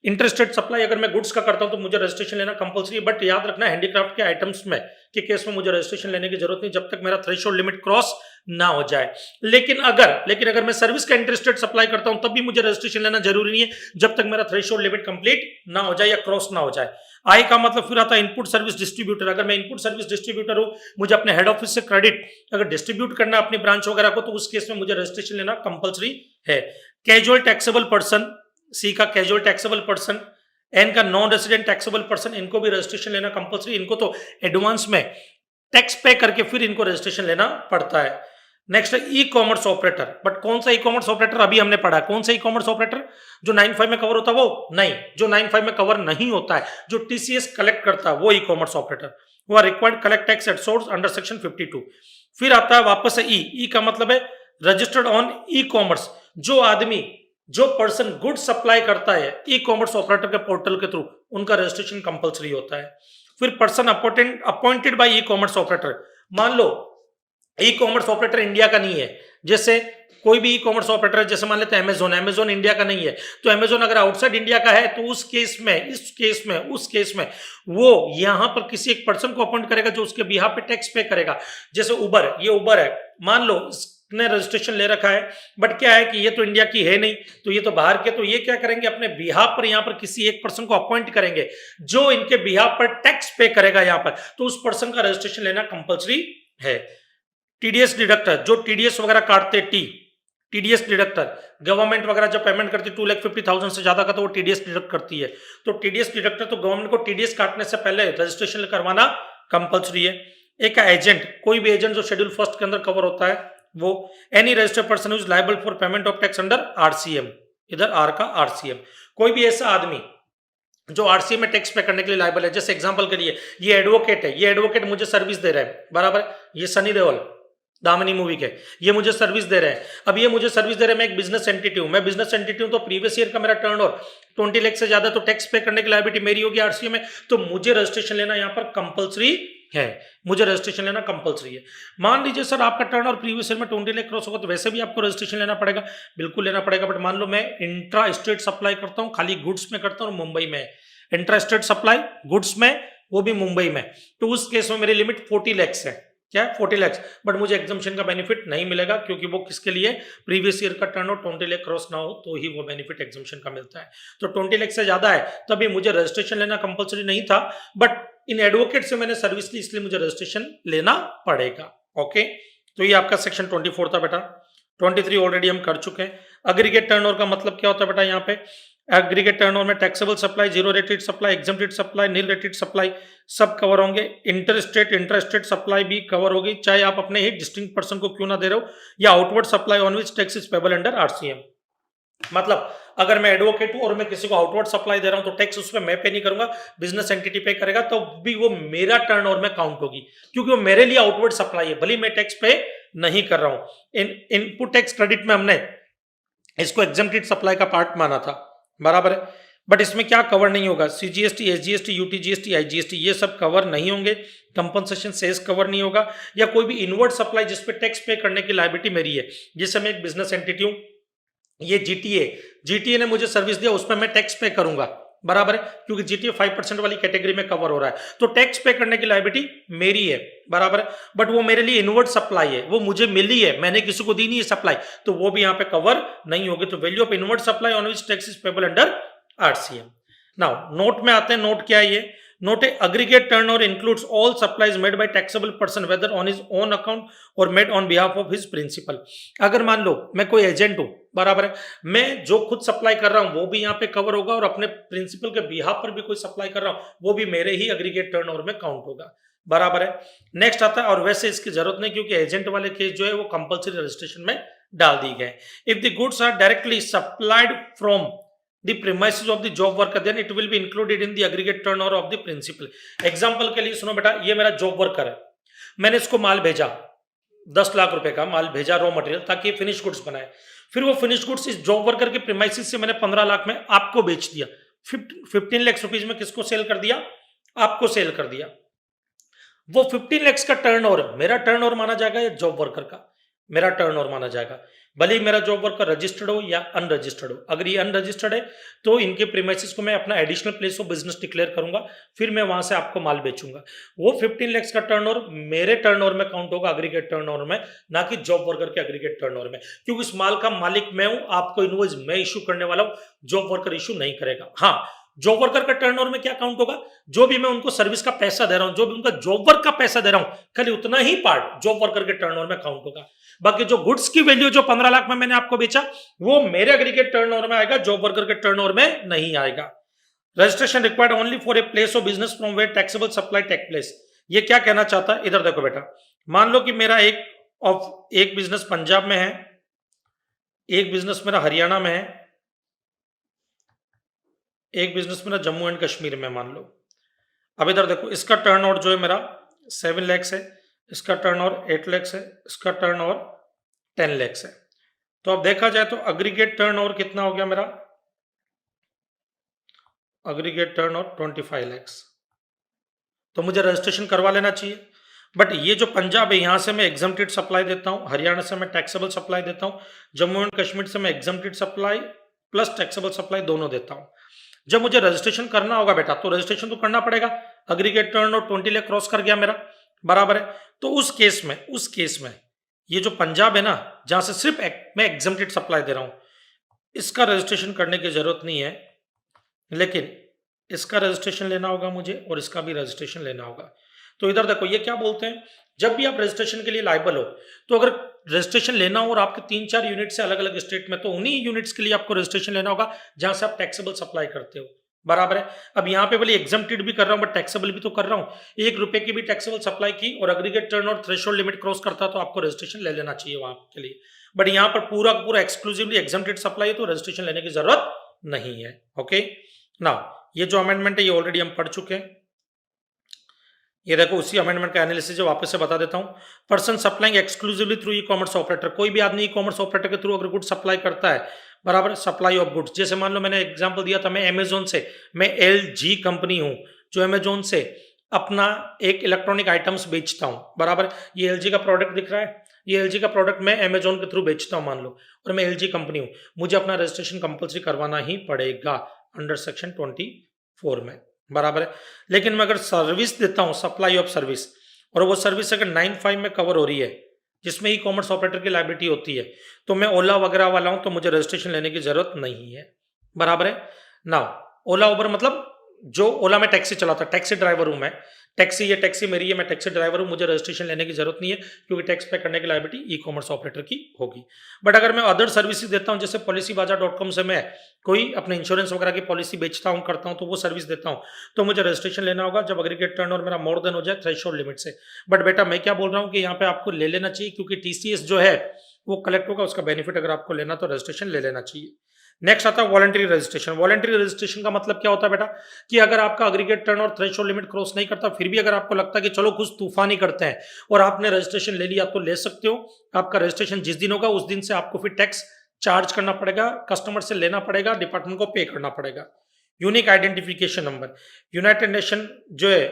इंटरस्टेट सप्लाई अगर मैं गुड्स का करता हूं तो मुझे रजिस्ट्रेशन लेना कंपलसरी है, बट याद रखना हैंडीक्राफ्ट के आइटम्स में के केस में मुझे रजिस्ट्रेशन लेने की जरूरत नहीं जब तक मेरा थ्रेशोल्ड लिमिट क्रॉस ना हो जाए। लेकिन अगर मैं सर्विस का इंटरस्टेट सप्लाई करता हूं तब भी मुझे रजिस्ट्रेशन लेना जरूरी नहीं है जब तक मेरा थ्रेशोल्ड लिमिट कंप्लीट ना हो जाए या क्रॉस ना हो जाए। आई का मतलब फिर आता है इनपुट सर्विस डिस्ट्रीब्यूटर। अगर मैं इनपुट सर्विस डिस्ट्रीब्यूटर हूं, मुझे अपने हेड ऑफिस से क्रेडिट अगर डिस्ट्रीब्यूट करना अपनी ब्रांच वगैरह को, तो उस केस में मुझे रजिस्ट्रेशन लेना कंपलसरी है। कैजुअल टैक्सेबल पर्सन, सी का कैजुअल टैक्सेबल पर्सन, एन का नॉन रेसिडेंट टैक्सेबल पर्सन, इनको भी रजिस्ट्रेशन लेना कंपलसरी। इनको तो एडवांस में टैक्स पे करके फिर इनको रजिस्ट्रेशन लेना पड़ता है। नेक्स्ट है ई कॉमर्स ऑपरेटर, बट कौन सा ई कॉमर्स ऑपरेटर अभी हमने पढ़ा, कौन सा ई कॉमर्स ऑपरेटर जो 95 में कवर होता है वो नहीं, जो 95 में कवर नहीं होता है, जो टीसीएस कलेक्ट करता है वो ई कॉमर्स ऑपरेटर, वो are required collect tax at source under section 52। फिर आता है वापस से ई का मतलब है रजिस्टर्ड ऑन ई कॉमर्स, जो आदमी जो पर्सन गुड सप्लाई करता है ई कॉमर्स ऑपरेटर के पोर्टल के थ्रू, उनका रजिस्ट्रेशन कंपलसरी होता है। फिर person appointed by E commerce operator, मान लो ई कॉमर्स ऑपरेटर इंडिया का नहीं है, जैसे कोई भी ई कॉमर्स ऑपरेटर, जैसे मान लेते हैं अमेजोन इंडिया का नहीं है, तो अमेजोन अगर आउटसाइड इंडिया का है तो उस केस में वो यहां पर किसी एक पर्सन को अपॉइंट करेगा जो उसके बिहाफ पे टैक्स पे करेगा। जैसे उबर, ये उबर है, मान लो ने रजिस्ट्रेशन ले रखा है, बट क्या है कि ये तो इंडिया की है नहीं, तो ये तो बाहर के, तो ये क्या करेंगे अपने बिहाफ पर यहाँ पर किसी एक पर्सन को अपॉइंट करेंगे जो इनके बिहाफ पर टैक्स पे करेगा यहाँ पर, तो उस पर्सन का रजिस्ट्रेशन लेना कंपलसरी है। टीडीएस डिडक्टर, जो टीडीएस वगैरह काटते, टीडीएस डिडक्टर, गवर्नमेंट वगैरह जब पेमेंट करती 2,50,000 से ज्यादा का तो वो टीडीएस डिडक्ट करती है, तो टीडीएस डिडक्टर तो गवर्नमेंट को टीडीएस काटने से पहले रजिस्ट्रेशन करवाना कंपलसरी है। एक एजेंट, कोई भी एजेंट जो शेड्यूल फर्स्ट के अंदर कवर होता है वो, any registered person is liable for payment of tax under RCM, इधर आर का आरसीएम, कोई भी ऐसा आदमी जो आरसीएम में टैक्स पे करने के लिए लायबल है। जैसे एग्जांपल के लिए ये एडवोकेट है, ये एडवोकेट मुझे सर्विस दे रहा है, बराबर, ये सनी देओल दामिनी मूवी के, ये मुझे सर्विस दे रहे हैं। अब ये मुझे सर्विस दे रहे हैं, मैं एक बिजनेस एंटिटी हूं, मैं बिजनेस एंटिटी हूं, तो प्रीवियस ईयर का मेरा टर्नओवर 20 लाख से ज्यादा, तो टैक्स पे करने की लायबिलिटी मेरी होगी आरसीएम में, तो मुझे रजिस्ट्रेशन लेना यहाँ पर कंपलसरी है, मुझे रजिस्ट्रेशन लेना कंपलसरी है। मान लीजिए सर आपका टर्नओवर प्रीवियस ईयर में 20 लाख क्रॉस होगा, तो वैसे भी आपको रजिस्ट्रेशन लेना पड़ेगा, बिल्कुल लेना पड़ेगा। बट मान लो मैं इंट्रा स्टेट सप्लाई करता हूँ, खाली गुड्स में करता हूँ, मुंबई में इंट्रा स्टेट सप्लाई गुड्स में, वो भी मुंबई में, तो उस केस में मेरी लिमिट 40 लाख है, क्या 40 लाख, बट मुझे एग्जम्पशन का बेनिफिट नहीं मिलेगा, क्योंकि वो किसके लिए, प्रीवियस ईयर का टर्नओवर 20 लाख क्रॉस ना हो तो ही वो बेनिफिट एग्जम्पशन का मिलता है। तो 20 लाख से ज्यादा है तभी मुझे रजिस्ट्रेशन लेना कंपलसरी नहीं था, बट इन एडवोकेट से मैंने सर्विस ली इसलिए मुझे रजिस्ट्रेशन लेना पड़ेगा। ओके, तो ये आपका सेक्शन 24 था बेटा। 23 ऑलरेडी हम कर चुके हैं। अग्रीगेट टर्नओवर का मतलब क्या होता है बेटा, यहाँ पे एग्रीगेट टर्नओवर में taxable supply, zero rated supply, exempted supply, nil rated supply सब कवर होंगे। इंटरस्टेट सप्लाई भी कवर होगी, चाहे आप अपने ही डिस्टिंक्ट पर्सन को क्यों ना दे रहे हो, या outward supply on which tax is payable under RCM. मतलब अगर मैं एडवोकेट हूं और मैं किसी को आउटवर्ड सप्लाई दे रहा हूं तो टैक्स उस पर मैं पे नहीं करूंगा, बिजनेस एंटिटी पे करेगा, तो भी वो मेरा टर्नओवर में काउंट होगी, क्योंकि वो मेरे लिए आउटवर्ड सप्लाई है, भले मैं टैक्स पे नहीं कर रहा हूं। इनपुट टैक्स क्रेडिट में हमने इसको एग्जम्प्टेड सप्लाई का पार्ट माना था, बराबर है, बट इसमें क्या कवर नहीं होगा, सीजीएसटी, एसजीएसटी, यूटीजीएसटी, आईजीएसटी, ये सब कवर नहीं होंगे। कंपनसेशन सेस कवर नहीं होगा, या कोई भी इनवर्ड सप्लाई जिसपे टैक्स पे करने की लायबिलिटी मेरी है, जैसे मैं एक बिजनेस एंटिटी हूं, ये जीटीए ने मुझे सर्विस दिया, उसमें मैं टैक्स पे करूंगा, बराबर है, क्योंकि जीटीए 5% वाली कैटेगरी में कवर हो रहा है, तो टैक्स पे करने की लायबिलिटी मेरी है, बराबर है, बट वो मेरे लिए इनवर्ड सप्लाई है, वो मुझे मिली है, मैंने किसी को दी नहीं है सप्लाई, तो वो भी यहाँ पे कवर नहीं होगी। तो value of inward supply on which tax is payable under RCM. Now note में आते हैं, नोट क्या है ये, note a aggregate turnover includes all supplies made by taxable person whether on his own account और made on behalf of his principal. अगर मान लो मैं कोई एजेंट हूं, बराबर है, मैं जो खुद सप्लाई कर रहा हूं वो भी यहाँ पे कवर होगा, और अपने प्रिंसिपल के बिहाफ पर भी कोई सप्लाई कर रहा हूं वो भी मेरे ही अग्रीगेट टर्नओवर में काउंट होगा, बराबर है। नेक्स्ट आता है, और वैसे इसकी जरूरत नहीं क्योंकि एजेंट वाले केस जो है वो कंपलसरी रजिस्ट्रेशन में डाल दी गए। If the goods are directly supplied from the premises of the job worker then it will be included in the aggregate turnover of the principal। Example के लिए सुनो बेटा, ये मेरा जॉब वर्कर है, मैंने इसको माल भेजा 10 लाख रुपए का माल भेजा, रॉ मटेरियल, ताकि फिनिश गुड्स बनाए, फिर वो फिनिश गुड्स इस जॉब वर्कर के प्रीमाइसिस से मैंने 15 लाख में आपको बेच दिया, 15 लाख रुपीज में किसको सेल कर दिया, आपको सेल कर दिया। वो 15 लाख का टर्नओवर मेरा टर्नओवर माना जाएगा या जॉब वर्कर का मेरा टर्नओवर माना जाएगा, भले ही मेरा जॉब वर्कर रजिस्टर्ड हो या अनरजिस्टर्ड हो। अगर ये अनरजिस्टर्ड है तो इनके प्रीमाइसिस को मैं अपना additional place of business declare करूंगा, फिर मैं वहां से आपको माल बेचूंगा। वो 15 लाख का टर्नओवर मेरे टर्नओवर में काउंट होगा, अग्रीगेट टर्नओवर में, ना कि जॉब वर्कर के अग्रीगेट टर्नओवर में, क्योंकि इस माल का मालिक मैं हूं, आपको इनवॉइस मैं इशू करने वाला हूं, जॉब वर्कर इशू नहीं करेगा। हाँ, जॉब वर्कर का टर्नओवर में क्या काउंट होगा, जो भी मैं उनको सर्विस का पैसा दे रहा हूं, जो भी उनका जॉब वर्क का पैसा दे रहा हूं, खाली उतना ही पार्ट जॉब वर्कर के टर्नओवर में काउंट होगा। बाकी जो गुड्स की वैल्यू जो 15 लाख में मैंने आपको बेचा वो मेरे एग्रीगेट टर्नओवर में आएगा, जॉब वर्कर के टर्नओवर में नहीं आएगा। Registration required only for a place of business from where taxable supply take place. ये क्या कहना चाहता है, इधर देखो बेटा, मान लो कि मेरा एक ऑफ एक बिजनेस पंजाब में है, एक बिजनेस मेरा हरियाणा में है, एक बिजनेस मेरा जम्मू एंड कश्मीर में मान लो। अब इधर देखो, इसका टर्न ओवर जो है मेरा 7 लैक्स है, इसका टर्न ओवर 8 लैक्स है, इसका टर्न ओवर 10 लैक्स है। तो अब देखा जाए तो अग्रीगेट टर्न ओवर कितना हो गया मेरा, अग्रीगेट टर्न ओवर 25 लैक्स। तो मुझे रजिस्ट्रेशन करवा लेना चाहिए। बट ये जो पंजाब है, यहां से मैं एग्जम्प्टेड सप्लाई देता हूं, हरियाणा से मैं टैक्सेबल सप्लाई देता हूं, जम्मू एंड कश्मीर से मैं exempted supply plus taxable supply दोनों देता हूं। जब मुझे रजिस्ट्रेशन करना होगा बेटा, तो रजिस्ट्रेशन तो करना पड़ेगा। अग्रीगेट टर्न और 20 लाख क्रॉस कर गया मेरा, बराबर है। तो उस केस में ये जो पंजाब है ना, जहां से सिर्फ मैं एग्जम्प्टेड सप्लाई दे रहा हूं, इसका रजिस्ट्रेशन करने की जरूरत नहीं है, लेकिन इसका रजिस्ट्रेशन लेना होगा मुझे और इसका भी रजिस्ट्रेशन लेना होगा। तो इधर देखो, ये क्या बोलते हैं, जब भी आप रजिस्ट्रेशन के लिए लायबल हो, तो अगर रजिस्ट्रेशन लेना हो और आपके 3-4 यूनिट से अलग अलग स्टेट में, तो उन्हीं यूनिट्स के लिए आपको रजिस्ट्रेशन लेना होगा जहां से आप टैक्सेबल सप्लाई करते हो, बराबर है। अब यहाँ पे बोले एग्जम्प्टेड भी कर रहा हूं बट टैक्सेबल भी तो कर रहा हूं। 1 रुपए की भी टैक्सेबल सप्लाई की और अग्रीगेट टर्न और थ्रेशोल्ड लिमिट क्रॉस करता, तो आपको रजिस्ट्रेशन ले लेना चाहिए वहां के लिए। बट यहाँ पर पूरा पूरा एक्सक्लूसिवली एग्जम्प्टेड सप्लाई है, तो रजिस्ट्रेशन लेने की जरूरत नहीं है। ओके, नाउ ये जो अमेंडमेंट है ये ऑलरेडी हम पढ़ चुके हैं। ये देखो, उसी अमेंडमेंट का एनालिसिस जो वापस से बता देता हूं। Person supplying exclusively through e commerce operator, कोई भी आदमी ई कॉमर्स ऑपरेटर के थ्रू अगर गुड सप्लाई करता है, बराबर, सप्लाई ऑफ गुड्स। जैसे मान लो मैंने एग्जांपल दिया था, मैं अमेजोन से, मैं एलजी कंपनी हूं जो अमेजोन से अपना एक इलेक्ट्रॉनिक आइटम्स बेचता हूं, बराबर। ये एलजी का प्रोडक्ट दिख रहा है, ये एलजी का प्रोडक्ट मैं अमेजोन के थ्रू बेचता हूं मान लो, और मैं एलजी कंपनी हूं, मुझे अपना रजिस्ट्रेशन कंपल्सरी करवाना ही पड़ेगा अंडर सेक्शन 24 में, बराबर है। लेकिन मैं अगर सर्विस देता हूं, सप्लाई ऑफ सर्विस, और वो सर्विस अगर 95 में कवर हो रही है, जिसमें ई कॉमर्स ऑपरेटर की लायबिलिटी होती है, तो मैं ओला वगैरह वाला हूं, तो मुझे रजिस्ट्रेशन लेने की जरूरत नहीं है, बराबर है ना। ओला उबर मतलब जो ओला में टैक्सी चलाता, टैक्सी ड्राइवर हूं मैं, टैक्सी, ये टैक्सी मेरी है, मैं टैक्सी ड्राइवर हूं, मुझे रजिस्ट्रेशन लेने की जरूरत नहीं है, क्योंकि टैक्स पे करने की लायबिलिटी ई कॉमर्स ऑपरेटर की होगी। बट अगर मैं अदर सर्विसेज देता हूं, जैसे policybazaar.com से मैं कोई अपने इंश्योरेंस वगैरह की पॉलिसी बेचता हूं, करता हूं, तो वो सर्विस देता हूं, तो मुझे रजिस्ट्रेशन लेना होगा जब अग्रीगेट टर्नओवर मेरा मोर देन हो जाए थ्रेशोल्ड लिमिट से। बट बेटा मैं क्या बोल रहा हूं कि यहाँ पे आपको ले लेना चाहिए, क्योंकि टीसीएस जो है वो कलेक्ट होगा, उसका बेनिफिट अगर आपको लेना तो रजिस्ट्रेशन ले लेना चाहिए। नेक्स्ट आता है वॉलंटरी रजिस्ट्रेशन। वॉलंटरी रजिस्ट्रेशन का मतलब क्या होता है बेटा, कि अगर आपका अग्रीगेट टर्न और थ्रेशोल्ड लिमिट क्रॉस नहीं करता, फिर भी अगर आपको लगता है कि चलो कुछ तूफान ही करते हैं, और आपने रजिस्ट्रेशन ले लिया, तो ले सकते हो। आपका रजिस्ट्रेशन जिस दिन होगा उस दिन से आपको फिर टैक्स चार्ज करना पड़ेगा, कस्टमर से लेना पड़ेगा, डिपार्टमेंट को पे करना पड़ेगा। Unique identification number, United Nation जो है,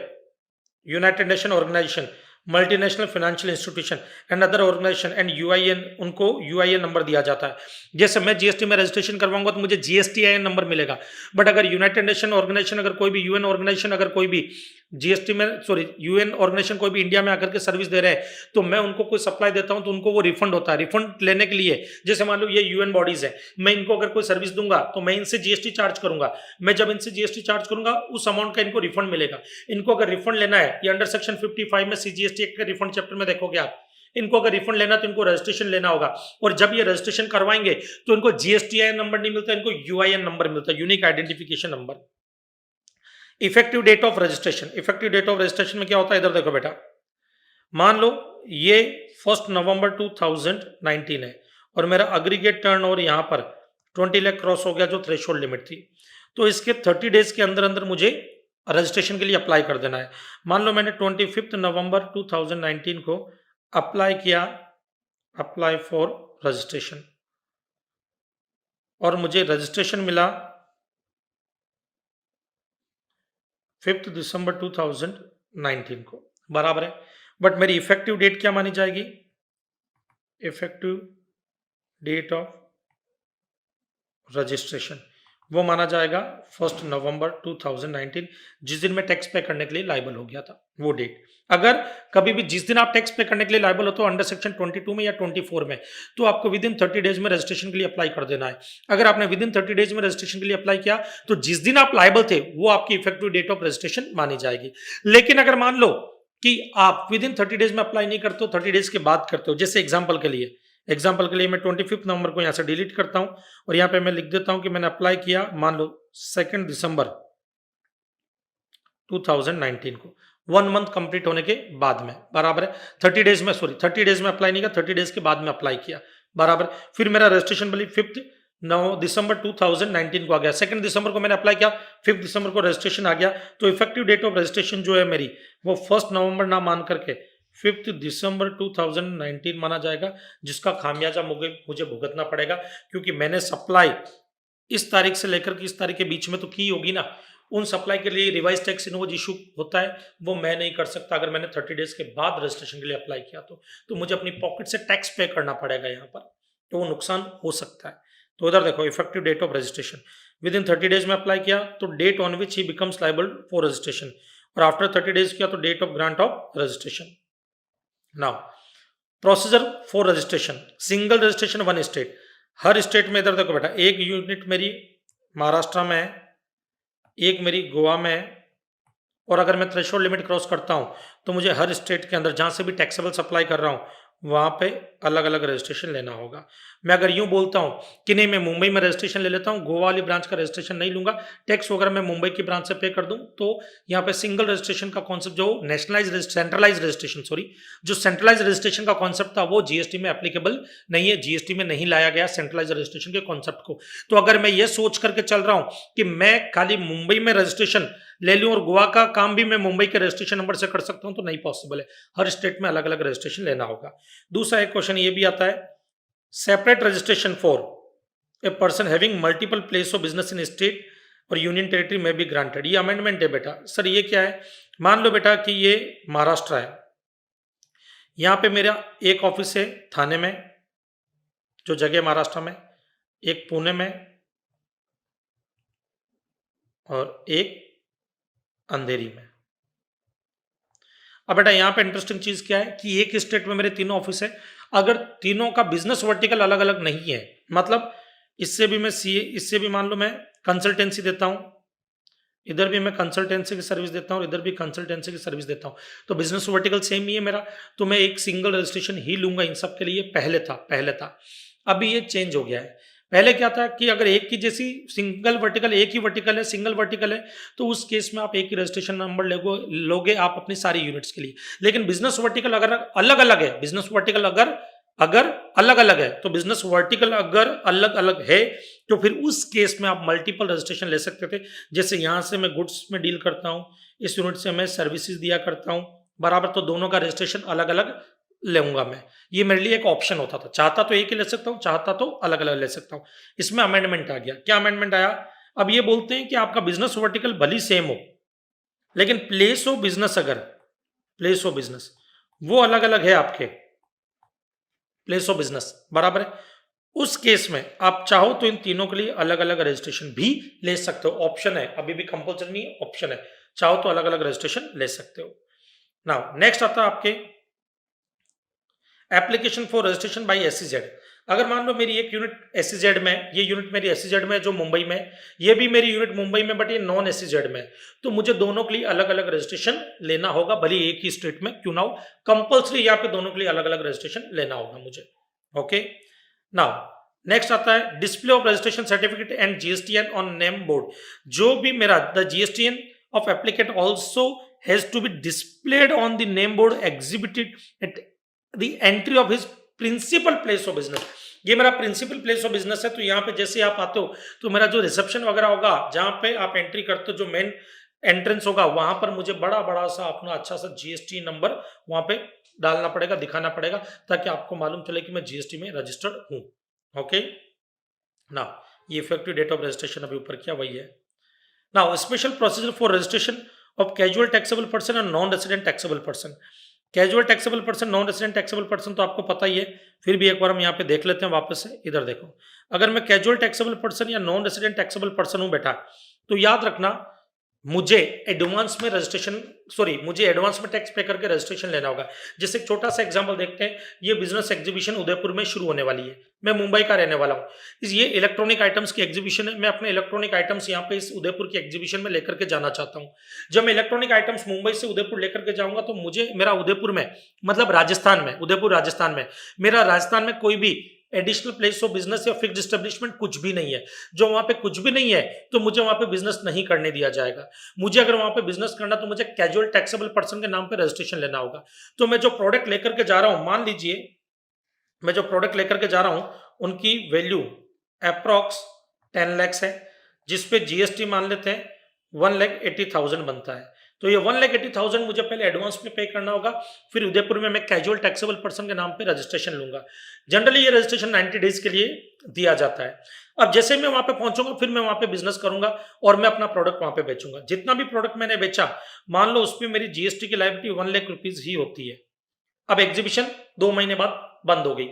United Nation organisation, multinational financial institution and other organisation and UIN, उनको यूआईएन नंबर दिया जाता है। जैसे मैं जीएसटी में रजिस्ट्रेशन करवाऊंगा तो मुझे जीएसटीआईएन नंबर मिलेगा। बट अगर यूनाइटेड नेशन ऑर्गेनाइजेशन, अगर कोई भी यूएन ऑर्गेनाइजेशन, अगर कोई भी जीएसटी में, सॉरी, यूएन ऑर्गेनाइजेशन कोई भी इंडिया में आकर के सर्विस दे रहे हैं, तो मैं उनको कोई सप्लाई देता हूं, तो उनको वो रिफंड होता है। रिफंड लेने के लिए, जैसे मान लो ये यूएन बॉडीज है, मैं इनको अगर कोई सर्विस दूंगा तो मैं इनसे जीएसटी चार्ज करूंगा। मैं जब इनसे जीएसटी चार्ज करूंगा, उस अमाउंट का इनको रिफंड मिलेगा। इनको अगर रिफंड लेना है, ये अंडर सेक्शन 55 में सीजीएसटी एक्ट के रिफंड चैप्टर में देखोगे आप, इनको अगर रिफंड लेना तो इनको रजिस्ट्रेशन लेना होगा, और जब ये रजिस्ट्रेशन करवाएंगे तो इनको जीएसटीआईएन नंबर नहीं मिलता, इनको यूआईएन नंबर मिलता है, unique identification number. Effective date of registration, effective date of registration में क्या होता है, इधर देखो बेटा, मान लो ये 1 नवंबर 2019 है, और मेरा अग्रीगेट टर्नओवर यहां पर 20 लाख क्रॉस हो गया, जो थ्रेशोल्ड लिमिट थी, तो इसके 30 डेज के अंदर अंदर मुझे रजिस्ट्रेशन के लिए अप्लाई कर देना है। मान लो मैंने 25 नवंबर 2019 को अप्लाई किया, अप्लाई फॉर रजिस्ट्रेशन, और मुझे रजिस्ट्रेशन मिला 5 दिसंबर 2019 को, बराबर है। बट मेरी इफेक्टिव डेट क्या मानी जाएगी, इफेक्टिव डेट ऑफ रजिस्ट्रेशन वो माना जाएगा 1 नवंबर 2019, जिस दिन मैं टैक्स पे करने के लिए लायबल हो गया था, वो डेट। अगर कभी भी जिस दिन आप टैक्स पे करने के लिए लायबल हो, तो अंडर सेक्शन 22 में या 24 में, तो आपको विद इन 30 डेज में रजिस्ट्रेशन के लिए अप्लाई कर देना है। अगर आपने विद इन 30 डेज में रजिस्ट्रेशन के लिए अप्लाई किया, तो जिस दिन आप लायबल थे वो आपकी इफेक्टिव डेट ऑफ रजिस्ट्रेशन मानी जाएगी। लेकिन अगर मान लो कि आप विद इन 30 डेज में अप्लाई नहीं करते हो, 30 डेज के बाद करते हो, जैसे एग्जाम्पल के लिए मैं 25 नवंबर को यहां से डिलीट करता हूं, और यहां पे मैं लिख देता हूं कि मैंने अप्लाई किया मान लो 2 दिसंबर 2019 को, 1 मंथ कंप्लीट होने के बाद में, बराबर है। 30 डेज में, सॉरी 30 डेज में अप्लाई नहीं किया, 30 डेज के बाद में अप्लाई किया, बराबर। फिर मेरा रजिस्ट्रेशन बिल 5 दिसंबर 2019 को आ गया, 2 दिसंबर को मैंने अप्लाई किया, 5 दिसंबर को रजिस्ट्रेशन आ गया। तो इफेक्टिव डेट ऑफ रजिस्ट्रेशन जो है मेरी, वो 1 नवंबर ना मान करके 5 दिसंबर 2019 माना जाएगा, जिसका खामियाजा मुझे भुगतना पड़ेगा, क्योंकि मैंने सप्लाई इस तारीख से लेकर के इस तारीख के बीच में तो की होगी ना। उन सप्लाई के लिए रिवाइज टैक्स इनवॉइस इशू होता है, वो मैं नहीं कर सकता अगर मैंने 30 डेज के बाद रजिस्ट्रेशन के लिए अप्लाई किया तो मुझे अपनी पॉकेट से टैक्स पे करना पड़ेगा यहाँ पर, तो वो नुकसान हो सकता है। तो इधर देखो, effective date of registration within 30 days में अप्लाई किया तो date on which he becomes liable for registration, और आफ्टर 30 डेज किया तो date of grant of registration. Now procedure for registration, single registration 1 state. हर स्टेट में इधर देखो बेटा, एक यूनिट मेरी महाराष्ट्र में है, एक मेरी गोवा में है, और अगर मैं थ्रेशोल्ड लिमिट क्रॉस करता हूं तो मुझे हर स्टेट के अंदर जहां से भी टैक्सेबल सप्लाई कर रहा हूं वहां पे अलग अलग रजिस्ट्रेशन लेना होगा। मैं अगर यूं बोलता हूं कि नहीं मैं मुंबई में रजिस्ट्रेशन ले लेता हूं, गोवा वाली ब्रांच का रजिस्ट्रेशन नहीं लूंगा, टैक्स वगैरह मैं मुंबई की ब्रांच से पे कर दूं, तो यहाँ पे सिंगल रजिस्ट्रेशन का कॉन्सेप्ट जो सेंट्रलाइज रजिस्ट्रेशन, जो सेंट्रलाइज रजिस्ट्रेशन का कॉन्सेप्ट था वो जीएसटी में एप्लीकेबल नहीं है, जीएसटी में नहीं लाया गया सेंट्रलाइज रजिस्ट्रेशन के कॉन्सेप्ट को। तो अगर मैं ये सोच करके चल रहा हूं कि मैं खाली मुंबई में रजिस्ट्रेशन ले लूं और गोवा का काम भी मैं मुंबई के रजिस्ट्रेशन नंबर से कर सकता हूं, तो नहीं पॉसिबल है, हर स्टेट में अलग अलग रजिस्ट्रेशन लेना होगा। दूसरा एक क्वेश्चन ये भी आता है, separate registration for a person having multiple place of business in state और यूनियन टेरिटरी में भी ग्रांटेड। ये अमेंडमेंट है बेटा। सर ये क्या है, मान लो बेटा कि ये महाराष्ट्र है, यहां पे मेरा एक ऑफिस है थाने में, जो जगह महाराष्ट्र में, एक पुणे में और एक अंधेरी में। अब बेटा यहाँ पे इंटरेस्टिंग चीज क्या है कि एक स्टेट में मेरे तीनों ऑफिस है, अगर तीनों का बिजनेस वर्टिकल अलग अलग नहीं है, मतलब इससे भी मैं सीए, इससे भी मान लो मैं कंसल्टेंसी देता हूं, इधर भी मैं कंसल्टेंसी की सर्विस देता हूं, इधर भी कंसल्टेंसी की सर्विस देता हूं, तो बिजनेस वर्टिकल सेम ही है मेरा, तो मैं एक सिंगल रजिस्ट्रेशन ही लूंगा इन सब के लिए। पहले था, अभी ये चेंज हो गया है। पहले क्या था कि अगर एक की जैसी सिंगल वर्टिकल, एक ही वर्टिकल है, सिंगल वर्टिकल है, तो उस केस में आप एक ही रजिस्ट्रेशन नंबर लोगे आप अपनी सारी यूनिट्स के लिए। लेकिन बिजनेस वर्टिकल अगर अलग अलग है, बिजनेस वर्टिकल अगर अलग अलग है, तो बिजनेस वर्टिकल अगर अलग अलग है तो फिर उस केस में आप मल्टीपल रजिस्ट्रेशन ले सकते थे। जैसे यहां से मैं गुड्स में डील करता हूं, इस यूनिट से मैं सर्विसेज दिया करता हूं, बराबर, तो दोनों का रजिस्ट्रेशन अलग अलग लूंगा मैं। ये मेरे लिए एक ऑप्शन होता था, चाहता तो एक ही ले सकता हूं, चाहता तो अलग अलग ले सकता हूं। इसमें अमेंडमेंट आ गया। क्या अमेंडमेंट आया, अब ये बोलते हैं कि आपका बिजनेस वर्टिकल भली सेम हो, लेकिन प्लेस ऑफ बिजनेस, अगर प्लेस ऑफ बिजनेस वो अलग अलग है आपके, प्लेस ऑफ बिजनेस, बराबर है, उस केस में आप चाहो तो इन तीनों के लिए अलग अलग रजिस्ट्रेशन भी ले सकते हो। ऑप्शन है, अभी भी कंपल्सरी नहीं है, ऑप्शन है, चाहो तो अलग अलग रजिस्ट्रेशन ले सकते हो। नाउ नेक्स्ट आता है आपके application for registration bye SEZ. अगर मान लो मेरी एक यूनिट एसईजेड में, ये यूनिट मेरी एसईजेड में जो मुंबई में, ये भी मेरी यूनिट मुंबई में, बट ये नॉन एसईजेड में, तो मुझे दोनों के लिए अलग अलग रजिस्ट्रेशन लेना होगा, भले एक ही स्टेट में क्यों ना हो, कंपल्सरी यहाँ पे दोनों के लिए अलग अलग रजिस्ट्रेशन लेना होगा मुझे। ओके, नाउ नेक्स्ट आता है display of registration certificate and GSTN on name board. जो भी मेरा the GSTN of applicant also has to be displayed on the name board exhibited at the entry of his principal place of business. ये मेरा principal place of business है, तो यहाँ पे जैसे आप आते हो तो मेरा जो रिसेप्शन वगैरह होगा, जहां पे आप एंट्री करते हो, जो मेन एंट्रेंस होगा, वहां पर मुझे बड़ा बड़ा सा अपना अच्छा सा जीएसटी नंबर वहां पे डालना पड़ेगा, दिखाना पड़ेगा, ताकि आपको मालूम चले कि मैं जीएसटी में रजिस्टर्ड हूं। ओके, नाउ ये इफेक्टिव डेट ऑफ रजिस्ट्रेशन अभी ऊपर किया वही है। Now special procedure for registration of casual taxable person and non resident taxable person. Casual taxable person, non resident taxable person तो आपको पता ही है, फिर भी एक बार हम यहाँ पे देख लेते हैं वापस से। इधर देखो, अगर मैं कैजुअल टैक्सेबल पर्सन या नॉन रेसिडेंट टैक्सेबल पर्सन हूं बेटा, तो याद रखना मुझे एडवांस में टैक्स पे करके रजिस्ट्रेशन लेना होगा। जैसे एक छोटा सा एग्जांपल देखते हैं, ये बिजनेस एग्जीबिशन उदयपुर में शुरू होने वाली है, मैं मुंबई का रहने वाला हूँ, ये इलेक्ट्रॉनिक आइटम्स की एग्जीबिशन है, मैं अपने इलेक्ट्रॉनिक आइटम्स यहाँ पे इस उदयपुर की एग्जीबिशन में लेकर के जाना चाहता हूँ। जब मैं इलेक्ट्रॉनिक आइटम्स मुंबई से उदयपुर लेकर के जाऊंगा, तो मुझे मेरा उदयपुर में, मतलब राजस्थान में, उदयपुर राजस्थान में, मेरा राजस्थान में कोई भी एडिशनल प्लेस ऑफ बिजनेस या फिक्स्ड एस्टेब्लिशमेंट कुछ भी नहीं है। जो वहां पे कुछ भी नहीं है तो मुझे वहां पे बिजनेस नहीं करने दिया जाएगा। मुझे अगर वहां पे बिजनेस करना तो मुझे कैजुअल टैक्सेबल पर्सन के नाम पे रजिस्ट्रेशन लेना होगा। तो मैं जो प्रोडक्ट लेकर के जा रहा हूं, मान लीजिए मैं जो प्रोडक्ट लेकर के जा रहा हूं उनकी वैल्यू अप्रॉक्स 10 lakhs है, जिसपे जीएसटी मान लेते हैं 1,80,000 बनता है। तो ये 1,80,000 मुझे पहले एडवांस में पे करना होगा, फिर उदयपुर में मैं कैजुअल टैक्सेबल पर्सन के नाम पे रजिस्ट्रेशन लूंगा। जनरली ये रजिस्ट्रेशन 90 डेज के लिए दिया जाता है। अब जैसे मैं वहां पे पहुंचूंगा फिर मैं वहां पे बिजनेस करूंगा और मैं अपना प्रोडक्ट वहां पे बेचूंगा। जितना भी प्रोडक्ट मैंने बेचा, मान लो उसमें मेरी जीएसटी की लायबिलिटी 1 लाख रुपीज ही होती है। अब एग्जीबिशन 2 महीने बाद बंद हो गई,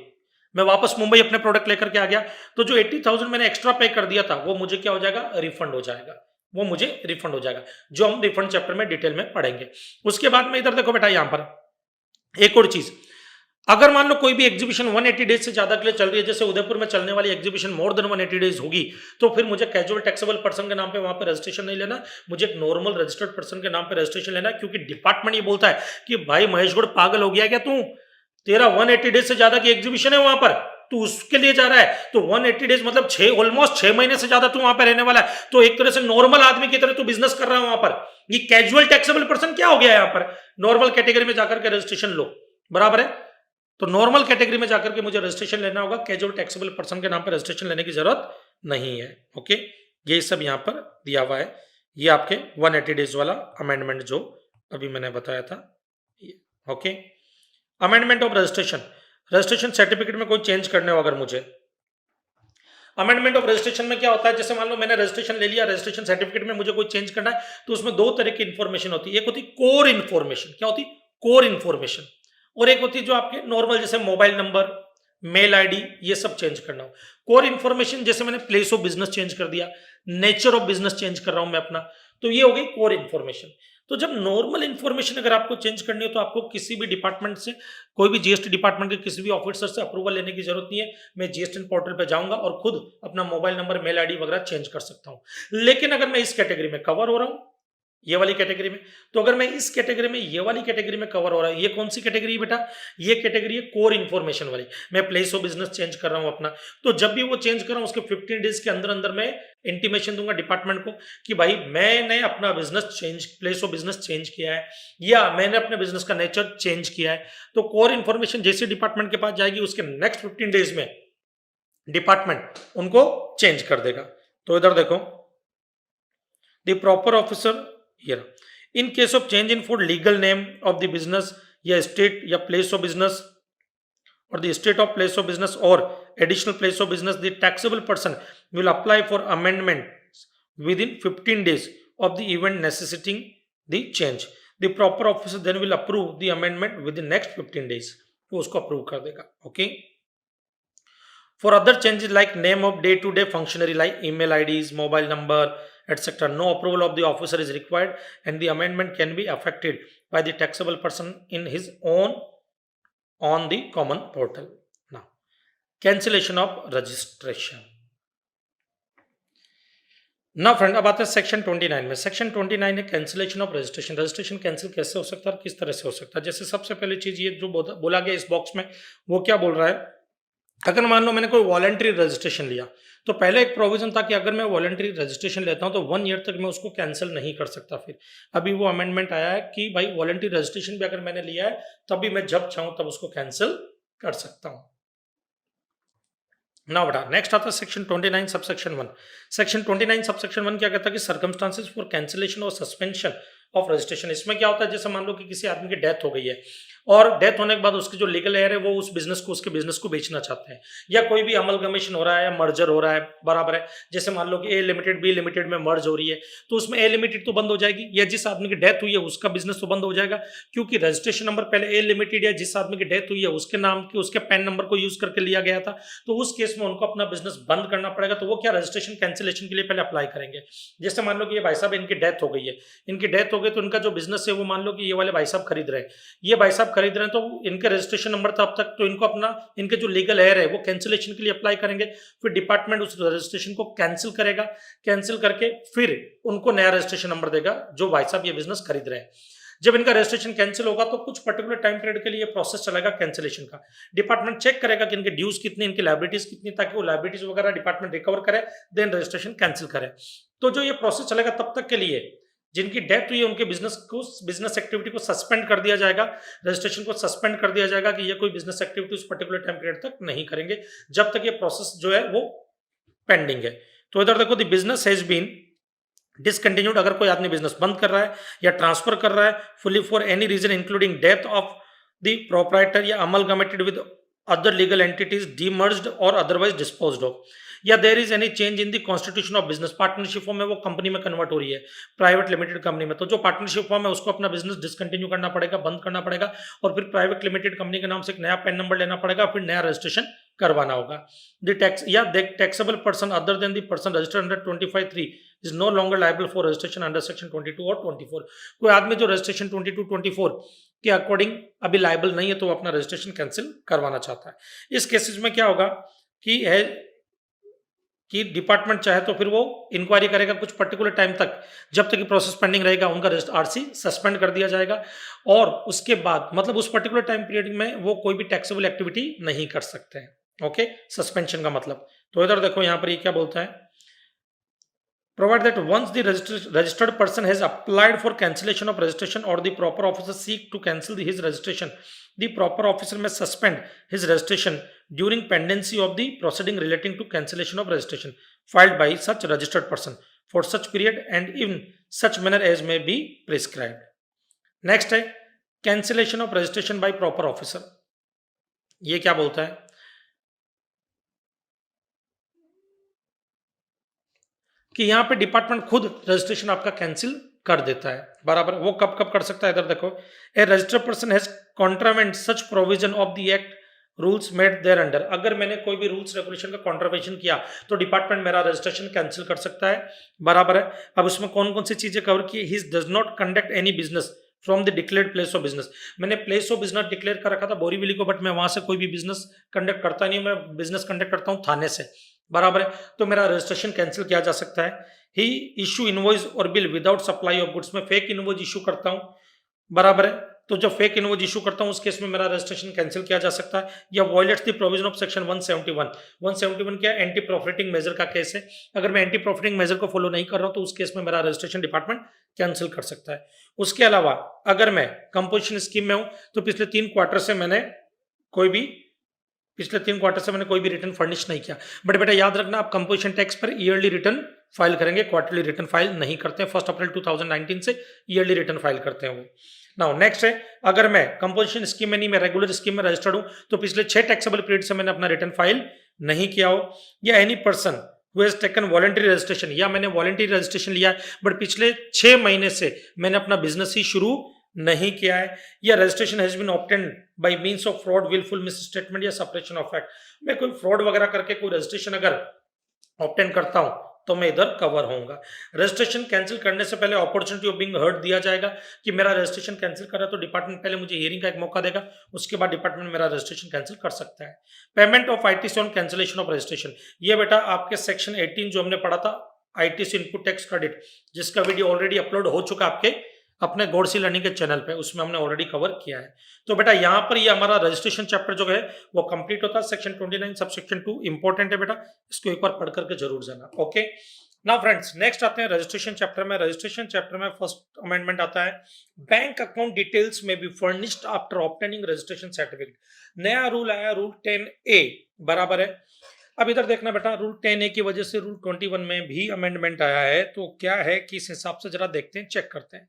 मैं वापस मुंबई अपने प्रोडक्ट लेकर के आ गया, तो जो 80,000 मैंने एक्स्ट्रा पे कर दिया था वो मुझे क्या हो जाएगा, रिफंड हो जाएगा। वो मुझे रिफंड हो जाएगा, जो हम रिफंड चैप्टर में डिटेल में पढ़ेंगे। उसके बाद में इधर देखो बेटा, यहां पर एक और चीज, अगर मान लो कोई भी एग्जीबिशन 180 डेज से ज्यादा के लिए चल रही है, जैसे उदयपुर में चलने वाली एग्जीबिशन मोर देन 180 डेज होगी, तो फिर मुझे कैजुअल टैक्सेबल पर्सन के नाम पे वहां पे रजिस्ट्रेशन नहीं लेना, मुझे एक नॉर्मल रजिस्टर्ड पर्सन के नाम पे रजिस्ट्रेशन लेना, क्योंकि डिपार्टमेंट ये बोलता है कि भाई महेश गौड़ पागल हो गया क्या तू, तेरा 180 डेज से ज्यादा की एग्जीबिशन है वहां पर, तू उसके लिए जा रहा है, तो 180 डेज मतलब ऑलमोस्ट 6 महीने से ज्यादा तू वहां पर रहने वाला है, तो एक तरह से नॉर्मल आदमी की तरह तू बिजनेस कर रहा है वहां पर। ये कैजुअल टैक्सेबल पर्सन क्या हो गया यहाँ पर, नॉर्मल कैटेगरी में जाकर के रजिस्ट्रेशन लो, बराबर है। तो नॉर्मल कैटेगरी में जाकर के मुझे रजिस्ट्रेशन लेना होगा, कैजुअल टैक्सेबल पर्सन के नाम पर रजिस्ट्रेशन लेने की जरूरत नहीं है। ओके, ये सब यहाँ पर दिया हुआ है, ये आपके 180 डेज वाला अमेंडमेंट जो अभी मैंने बताया था। Okay, amendment of registration, registration certificate में कोई चेंज करने हो अगर मुझे, अमेंडमेंट ऑफ रजिस्ट्रेशन में क्या होता है, जैसे मान लो मैंने रजिस्ट्रेशन ले लिया, रजिस्ट्रेशन सर्टिफिकेट में मुझे कोई चेंज करना है, तो उसमें दो तरह की इंफॉर्मेशन होती है, एक होती कोर इन्फॉर्मेशन, क्या होती, कोर इन्फॉर्मेशन, और एक होती है जो आपके नॉर्मल जैसे मोबाइल नंबर, मेल आईडी, ये सब चेंज करना हो। कोर इन्फॉर्मेशन जैसे मैंने प्लेस ऑफ बिजनेस चेंज कर दिया, नेचर ऑफ बिजनेस चेंज कर रहा हूं मैं अपना, तो ये हो गई कोर इन्फॉर्मेशन। तो जब नॉर्मल इन्फॉर्मेशन अगर आपको चेंज करनी हो तो आपको किसी भी डिपार्टमेंट से, कोई भी जीएसटी डिपार्टमेंट के किसी भी ऑफिसर से अप्रूवल लेने की जरूरत नहीं है। मैं जीएसटी पोर्टल पे जाऊंगा और खुद अपना मोबाइल नंबर, मेल आईडी वगैरह चेंज कर सकता हूं। लेकिन अगर मैं इस कैटेगरी में कवर हो रहा हूं, ये वाली कैटेगरी में, तो अगर मैं इस कैटेगरी में, ये वाली कैटेगरी में कवर हो रहा है, ये कौन सी कैटेगरी है बेटा, ये कैटेगरी है कोर इन्फॉर्मेशन वाली। मैं प्लेस ऑफ बिजनेस चेंज कर रहा हूं अपना, तो जब भी वो चेंज कर रहा हूं उसके 15 डेज के अंदर अंदर मैं इंटीमेशन दूंगा डिपार्टमेंट को कि भाई मैंने अपना business change, place of business change किया है, या मैंने अपने बिजनेस का नेचर चेंज किया है। तो कोर इन्फॉर्मेशन जैसे डिपार्टमेंट के पास जाएगी, उसके नेक्स्ट 15 डेज में डिपार्टमेंट उनको चेंज कर देगा। तो इधर देखो, the proper officer here in case of change in for legal name of the business या state या place of business or the state of place of business or additional place of business, the taxable person will apply for amendment within 15 days of the event necessitating the change. The proper officer then will approve the amendment within next 15 days. वो उसको approve कर देगा. Okay. For other changes like name of day-to-day functionary like email IDs, mobile number, etc., no approval of the officer is required and the amendment can be affected by the taxable person in his own on the common portal. Now, cancellation of registration. ना friend, अब आते हैं section 29 में। Section 29 है cancellation of registration. Registration cancel कैसे हो सकता है, किस तरह से हो सकता है। जैसे सबसे पहली चीज ये जो बोला गया इस बॉक्स में, वो क्या बोल रहा है, अगर मान लो मैंने कोई वॉलंटरी रजिस्ट्रेशन लिया, तो पहले एक प्रोविजन था कि अगर मैं वॉलंटरी रजिस्ट्रेशन लेता हूं तो 1 ईयर तक मैं उसको कैंसिल नहीं कर सकता। फिर अभी वो अमेंडमेंट आया है कि भाई वॉलंटरी रजिस्ट्रेशन भी अगर मैंने लिया है तब भी मैं जब चाहूं तब उसको कैंसिल कर सकता हूं। ना बेटा, नेक्स्ट आता है सेक्शन 29 सबसेक्शन 1। सेक्शन 29 सबसेक्शन 1 क्या कहता है कि सर्कमस्टांसेस फॉर कैंसिलेशन और सस्पेंशन ऑफ रजिस्ट्रेशन। इसमें क्या होता है, जैसे मान लो कि किसी आदमी की डेथ हो गई है और डेथ होने के बाद उसकी जो लीगल हेयर है वो उस बिजनेस को, उसके बिजनेस को बेचना चाहते हैं, या कोई भी अमलगमेशन हो रहा है या मर्जर हो रहा है, बराबर है। जैसे मान लो कि ए लिमिटेड बी लिमिटेड में मर्ज हो रही है, तो उसमें ए लिमिटेड तो बंद हो जाएगी, या जिस आदमी की डेथ हुई है उसका बिजनेस तो बंद हो जाएगा, क्योंकि रजिस्ट्रेशन नंबर पहले ए लिमिटेड या जिस आदमी की डेथ हुई है उसके नाम की, उसके पैन नंबर को यूज करके लिया गया था। तो उस केस में उनको अपना बिजनेस बंद करना पड़ेगा। तो वो क्या, रजिस्ट्रेशन कैंसिलेशन के लिए पहले अप्लाई करेंगे। जैसे मान लो कि ये भाई साहब, इनकी डेथ हो गई है, इनकी डेथ हो गई तो इनका जो बिजनेस है वो मान लो कि ये वाले भाई साहब खरीद रहे हैं, ये भाई साहब खरीद रहे हैं, तो इनके रजिस्ट्रेशन नंबर था अब तक, तो इनको अपना, इनके जो लीगल हेयर है वो कैंसिलेशन के लिए अप्लाई करेंगे। फिर डिपार्टमेंट उस रजिस्ट्रेशन को कैंसिल करेगा, कैंसिल करके फिर उनको नया रजिस्ट्रेशन नंबर देगा जो भाई साहब ये बिजनेस खरीद रहे हैं। जब इनका रजिस्ट्रेशन कैंसिल होगा तो कुछ पर्टिकुलर टाइम पीरियड के लिए प्रोसेस चलेगा कैंसिलेशन का। डिपार्टमेंट चेक करेगा कि इनके ड्यूज कितनी, इनकी लाइबिलिटीज कितनी, ताकि वो लाइबिलिटीज वगैरह डिपार्टमेंट रिकवर करे, देन रजिस्ट्रेशन कैंसिल करे। तो जो ये प्रोसेस चलेगा तब तक के लिए जिनकी डेथ हुई है उनके बिजनेस एक्टिविटी को सस्पेंड कर दिया जाएगा, रजिस्ट्रेशन को सस्पेंड कर दिया जाएगा कि ये कोई बिजनेस एक्टिविटी उस पर्टिकुलर टाइम पीरियड तक नहीं करेंगे जब तक ये प्रोसेस जो है वो पेंडिंग है। तो इधर देखो, the business has been discontinued, अगर कोई आदमी बिजनेस बंद कर रहा है या ट्रांसफर कर रहा है fully for any reason including death of the proprietor या amalgamated with other legal entities, demerged और अदरवाइज डिस्पोज्ड ऑफ, या there is any change in the constitution of business, partnership form में वो कंपनी में convert हो रही है, private limited company में, तो जो पार्टनरशिप फॉर्म है उसको अपना बिजनेस डिसकंटिन्यू करना पड़ेगा, बंद करना पड़ेगा, और फिर प्राइवेट लिमिटेड कंपनी के नाम से एक नया पैन नंबर लेना पड़ेगा, फिर नया रजिस्ट्रेशन करवाना होगा। द टैक्स या taxable person other than the person registered under 25(3) is no longer liable for registration under section 22 और 24। कोई आदमी जो रजिस्ट्रेशन 22, 24 के अकॉर्डिंग अभी लायबल नहीं है तो वो अपना रजिस्ट्रेशन कैंसिल करवाना चाहता है। इस केसेस में क्या होगा कि डिपार्टमेंट चाहे तो फिर वो इंक्वायरी करेगा कुछ पर्टिकुलर टाइम तक, जब तक कि प्रोसेस पेंडिंग रहेगा उनका आरसी सस्पेंड कर दिया जाएगा, और उसके बाद मतलब उस पर्टिकुलर टाइम पीरियड में वो कोई भी टैक्सेबल एक्टिविटी नहीं कर सकते हैं। ओके, सस्पेंशन का मतलब। तो इधर देखो यहाँ पर ये क्या बोलता है, provide that once the registered person has applied for cancellation of registration or the proper officer seek to cancel his registration, the proper officer may suspend his registration during pendency of the proceeding relating to cancellation of registration filed by such registered person for such period and in such manner as may be prescribed. Next है cancellation of registration by proper officer। ये क्या बोलता है कि यहाँ पे department खुद registration आपका कैंसिल कर देता है, बराबर। वो कब कब कर सकता है, इधर देखो, a registered person has contravened such provision of the act rules made there under, अगर मैंने कोई भी रूल्स रेगुलेशन का कॉन्ट्रावेशन किया तो डिपार्टमेंट मेरा रजिस्ट्रेशन कैंसिल कर सकता है, बराबर है। अब उसमें कौन कौन सी चीजें कवर की, he does not conduct any business from the declared place of business, मैंने प्लेस ऑफ बिजनेस डिक्लेयर कर रखा था बोरीवली को, बट मैं वहां से कोई भी बिजनेस कंडक्ट करता नहीं, मैं बिजनेस कंडक्ट करता हूँ थाने से, बराबर है, तो मेरा रजिस्ट्रेशन कैंसिल किया जा सकता है। ही इशू इनवॉइस और bill without supply of goods, में फेक इनवॉइस इशू करता हूं, बराबर है, तो जब फेक इनवॉइस इशू करता हूं उस केस में मेरा रजिस्ट्रेशन कैंसिल किया जा सकता है। या violates the provision of section 171 क्या एंटी प्रॉफिटिंग मेजर का केस है, अगर मैं एंटी प्रॉफिटिंग मेजर को फॉलो नहीं कर रहा हूं तो उस केस में मेरा रजिस्ट्रेशन डिपार्टमेंट कैंसिल कर सकता है। उसके अलावा अगर मैं कंपोजिशन स्कीम में हूं तो पिछले 3 क्वार्टर से मैंने कोई भी रिटर्न फर्निश नहीं किया, बट बेटा याद रखना आप कंपोजिशन टैक्स पर ईयरली रिटर्न फाइल करेंगे, क्वार्टरली रिटर्न फाइल नहीं करते हैं। 1 अप्रैल 2019 से ईयरली रिटर्न फाइल करते हैं वो। नाउ नेक्स्ट है, अगर मैं कंपोजिशन स्कीम में नहीं, मैं रेगुलर स्कीम में रजिस्टर्ड हूं तो पिछले 6 टैक्सेबल पीरियड से मैंने अपना रिटर्न फाइल नहीं किया हो, या any person who has taken voluntary registration, या मैंने वॉलंटरी रजिस्ट्रेशन लिया है बट पिछले 6 महीने से मैंने अपना बिजनेस ही शुरू नहीं किया है, या registration has been obtained by means of fraud, wilful misstatement या सपरेशन ऑफ एक्ट, मैं कोई फ्रॉड वगैरह करके कोई रजिस्ट्रेशन अगर ऑब्टेन करता हूं तो मैं इधर कवर होऊंगा। रजिस्ट्रेशन कैंसिल करने से पहले अपॉर्चुनिटी ऑफ बीइंग हर्ड दिया जाएगा कि मेरा रजिस्ट्रेशन कैंसिल कर रहा है तो डिपार्टमेंट पहले मुझे हियरिंग का एक मौका देगा, उसके बाद डिपार्टमेंट मेरा रजिस्ट्रेशन कैंसिल कर सकता है। Payment of ITC on cancellation of registration, ये बेटा आपके सेक्शन 18 जो हमने पढ़ा था आईटीसी इनपुट टैक्स क्रेडिट, जिसका वीडियो ऑलरेडी अपलोड हो चुका आपके अपने गॉडसी लर्निंग के चैनल पे, उसमें हमने ऑलरेडी कवर किया है। तो बेटा यहाँ पर ये हमारा रजिस्ट्रेशन चैप्टर जो है वो कंप्लीट होता है। सेक्शन 29 सब सेक्शन 2 इंपॉर्टेंट है बेटा, इसको एक बार पढ़ करके जरूर जाना। ओके, नाउ फ्रेंड्स नेक्स्ट आते हैं रजिस्ट्रेशन चैप्टर में। रजिस्ट्रेशन चैप्टर में फर्स्ट अमेंडमेंट आता है, बैंक अकाउंट डिटेल्स में B furnished after obtaining registration certificate. नया रूल आया, रूल 10A, बराबर है। अब इधर देखना बेटा, रूल 10A की वजह से रूल 21 में भी अमेंडमेंट आया है, तो क्या है कि इस हिसाब से जरा देखते हैं, चेक करते हैं।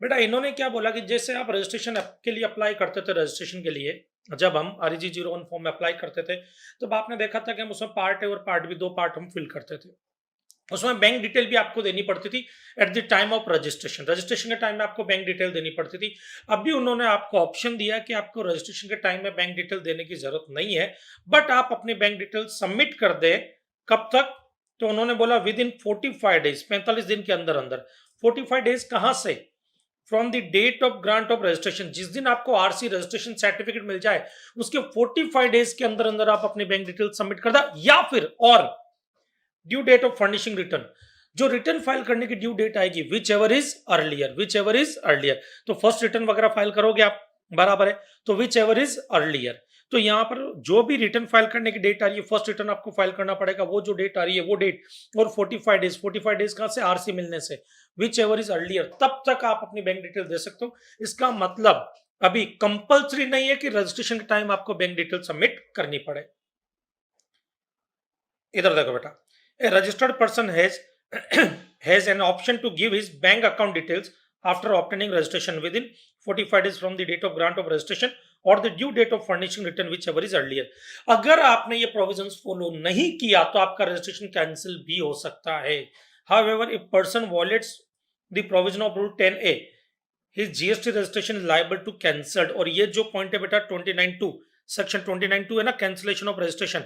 बेटा इन्होंने क्या बोला कि जैसे आप रजिस्ट्रेशन के लिए अप्लाई करते थे, रजिस्ट्रेशन के लिए जब हम REG 01 फॉर्म में अप्लाई करते थे तो आपने देखा था कि हम उसमें पार्ट ए और पार्ट बी 2 पार्ट हम फिल करते थे। उसमें बैंक डिटेल भी आपको देनी पड़ती थी at the time of registration, registration के टाइम में आपको बैंक डिटेल देनी पड़ती थी। अभी उन्होंने आपको ऑप्शन दिया कि आपको रजिस्ट्रेशन के टाइम में बैंक डिटेल देने की जरूरत नहीं है, बट आप अपनी बैंक डिटेल सबमिट कर दे। कब तक? तो उन्होंने बोला विद इन 45 डेज, 45 दिन के अंदर अंदर। 45 डेज कहां से? From the date of grant of registration, जिस दिन आपको आरसी रजिस्ट्रेशन सर्टिफिकेट मिल जाए उसके 45 डेज के अंदर अंदर आप अपनी बैंक डिटेल सबमिट कर दो, या फिर और due date of furnishing return, जो रिटर्न फाइल करने की ड्यू डेट आएगी विच एवर इज अर्लियर, तो फर्स्ट रिटर्न वगैरह फाइल करोगे आप, बराबर है, तो विच एवर इज अर्लियर। तो यहां पर जो भी रिटर्न फाइल करने की डेट आ रही है, फर्स्ट रिटर्न आपको फाइल करना पड़ेगा, वो जो डेट आ रही है वो डेट, और 45 डेज कहां से, आरसी मिलने से, विच एवर इज अर्लियर, तब तक आप अपनी बैंक डिटेल दे सकते हो। इसका मतलब अभी कंपल्सरी नहीं है कि रजिस्ट्रेशन के टाइम आपको बैंक डिटेल सबमिट करनी पड़े। इधर देखो बेटा, a registered person has an option to give his bank account details after obtaining registration within 45 days from the date of grant of registration और the due date of furnishing return whichever is earlier. अगर आपने ये provisions follow नहीं किया तो आपका registration cancel भी हो सकता है। However if person violates the provision of rule 10A his GST registration is liable to cancelled। और ये जो पॉइंट है बेटा 29(2) सेक्शन 29(2 है ना, कैंसिलेशन ऑफ रजिस्ट्रेशन,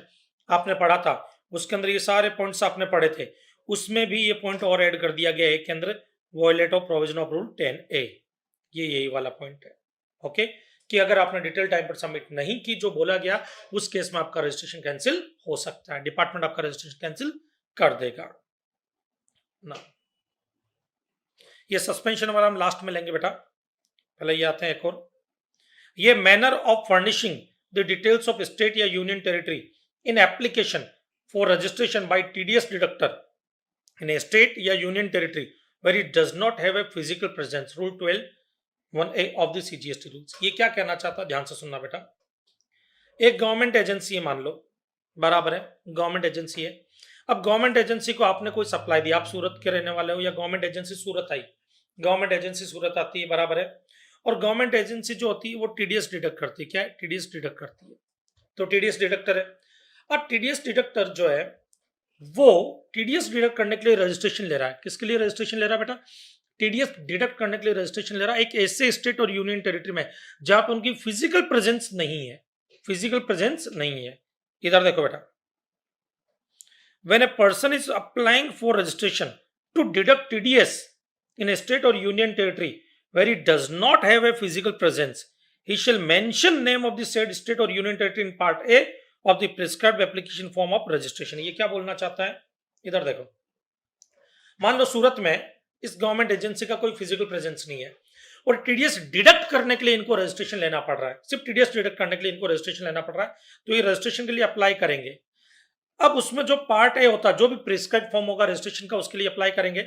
आपने पढ़ा था, उसके अंदर ये सारे पॉइंट्स आपने पढ़े थे, उसमें भी ये पॉइंट और ऐड कर दिया गया है के अंदर, violate of provision of rule 10A, ये यही वाला पॉइंट है। ओके, कि अगर आपने डिटेल टाइम पर सबमिट नहीं की जो बोला गया, उस केस में आपका रजिस्ट्रेशन कैंसिल हो सकता है, डिपार्टमेंट आपका रजिस्ट्रेशन कैंसिल कर देगा ना। ये सस्पेंशन वाला हम लास्ट में लेंगे बेटा, पहले ये आते हैं एक और, ये manner of furnishing the details of state या union territory in application for registration by TDS deductor in a state या union territory where it does not have a physical presence, rule 12(1)(a) of the CGST rules. ये क्या कहना चाहता है, ध्यान से सुनना बेटा। एक गवर्नमेंट एजेंसी है, मान लो, बराबर है, गवर्नमेंट एजेंसी है। अब गवर्नमेंट एजेंसी को आपने कोई सप्लाई दिया, आप सूरत के रहने वाले हो, या गवर्नमेंट एजेंसी सूरत आई, गवर्नमेंट एजेंसी सूरत आती है, बराबर है, और गवर्नमेंट एजेंसी जो होती है वो टीडीएस डिडक्ट करती है। क्या है, टीडीएस डिडक्ट करती है, तो टीडीएस डिडक्टर है। अब टीडीएस डिडक्टर जो है वो टीडीएस डिडक्ट करने के लिए रजिस्ट्रेशन ले रहा है। किसके लिए रजिस्ट्रेशन ले रहा है बेटा, टीडीएस डिडक्ट करने के लिए रजिस्ट्रेशन ले रहा है एक ऐसे स्टेट और यूनियन टेरिटरी में जहां पर उनकी फिजिकल प्रेजेंस नहीं है, फिजिकल प्रेजेंस नहीं है। इधर देखो बेटा, when a person is applying for registration to deduct TDS in a state or union territory where it does not have a physical presence, he shall mention name of the said state or union territory in part A of the prescribed application form of registration। ये क्या बोलना चाहता है, इधर देखो, मान लो सूरत में इस गवर्नमेंट एजेंसी का कोई फिजिकल प्रेजेंस नहीं है और टीडीएस डिडक्ट करने के लिए इनको रजिस्ट्रेशन लेना पड़ रहा है, सिर्फ टीडीएस डिडक्ट करने के लिए इनको रजिस्ट्रेशन लेना पड़ रहा है, तो ये रजिस्ट्रेशन के लिए अप्लाई करेंगे। अब उसमें जो पार्ट ए होता है, जो भी प्रिस्क्राइब फॉर्म होगा रजिस्ट्रेशन का, उसके लिए अप्लाई करेंगे।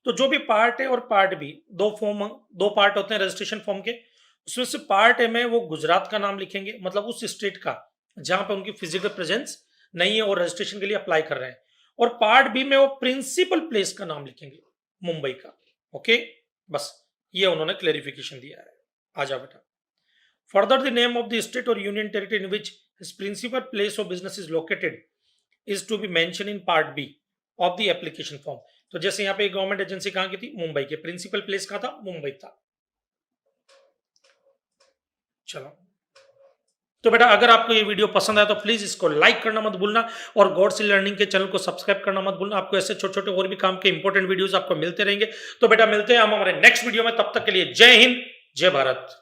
तो जो भी पार्ट ए और पार्ट बी, दो पार्ट होते हैं रजिस्ट्रेशन फॉर्म के, उसमें से पार्ट ए में वो गुजरात का नाम लिखेंगे, मतलब उस स्टेट का जहां पे उनकी फिजिकल प्रेजेंस नहीं है और रजिस्ट्रेशन के लिए अप्लाई कर रहे हैं, और पार्ट बी में वो प्रिंसिपल प्लेस का नाम लिखेंगे, मुंबई का। ओके, बस ये उन्होंने क्लेरिफिकेशन दिया है। आ जाओ बेटा, further the name of the state और union territory in which his principal place of business is located is to be mentioned in part B of the application form। तो जैसे यहाँ पे गवर्नमेंट एजेंसी कहाँ की थी, मुंबई के, प्रिंसिपल प्लेस कहाँ था, मुंबई था। चलो, तो बेटा अगर आपको ये वीडियो पसंद आया तो प्लीज इसको लाइक करना मत भूलना, और गॉड सी लर्निंग के चैनल को सब्सक्राइब करना मत भूलना। आपको ऐसे छोटे छोटे और भी काम के इंपॉर्टेंट वीडियोस आपको मिलते रहेंगे। तो बेटा मिलते हैं हम हमारे नेक्स्ट वीडियो में, तब तक के लिए जय हिंद, जय भारत।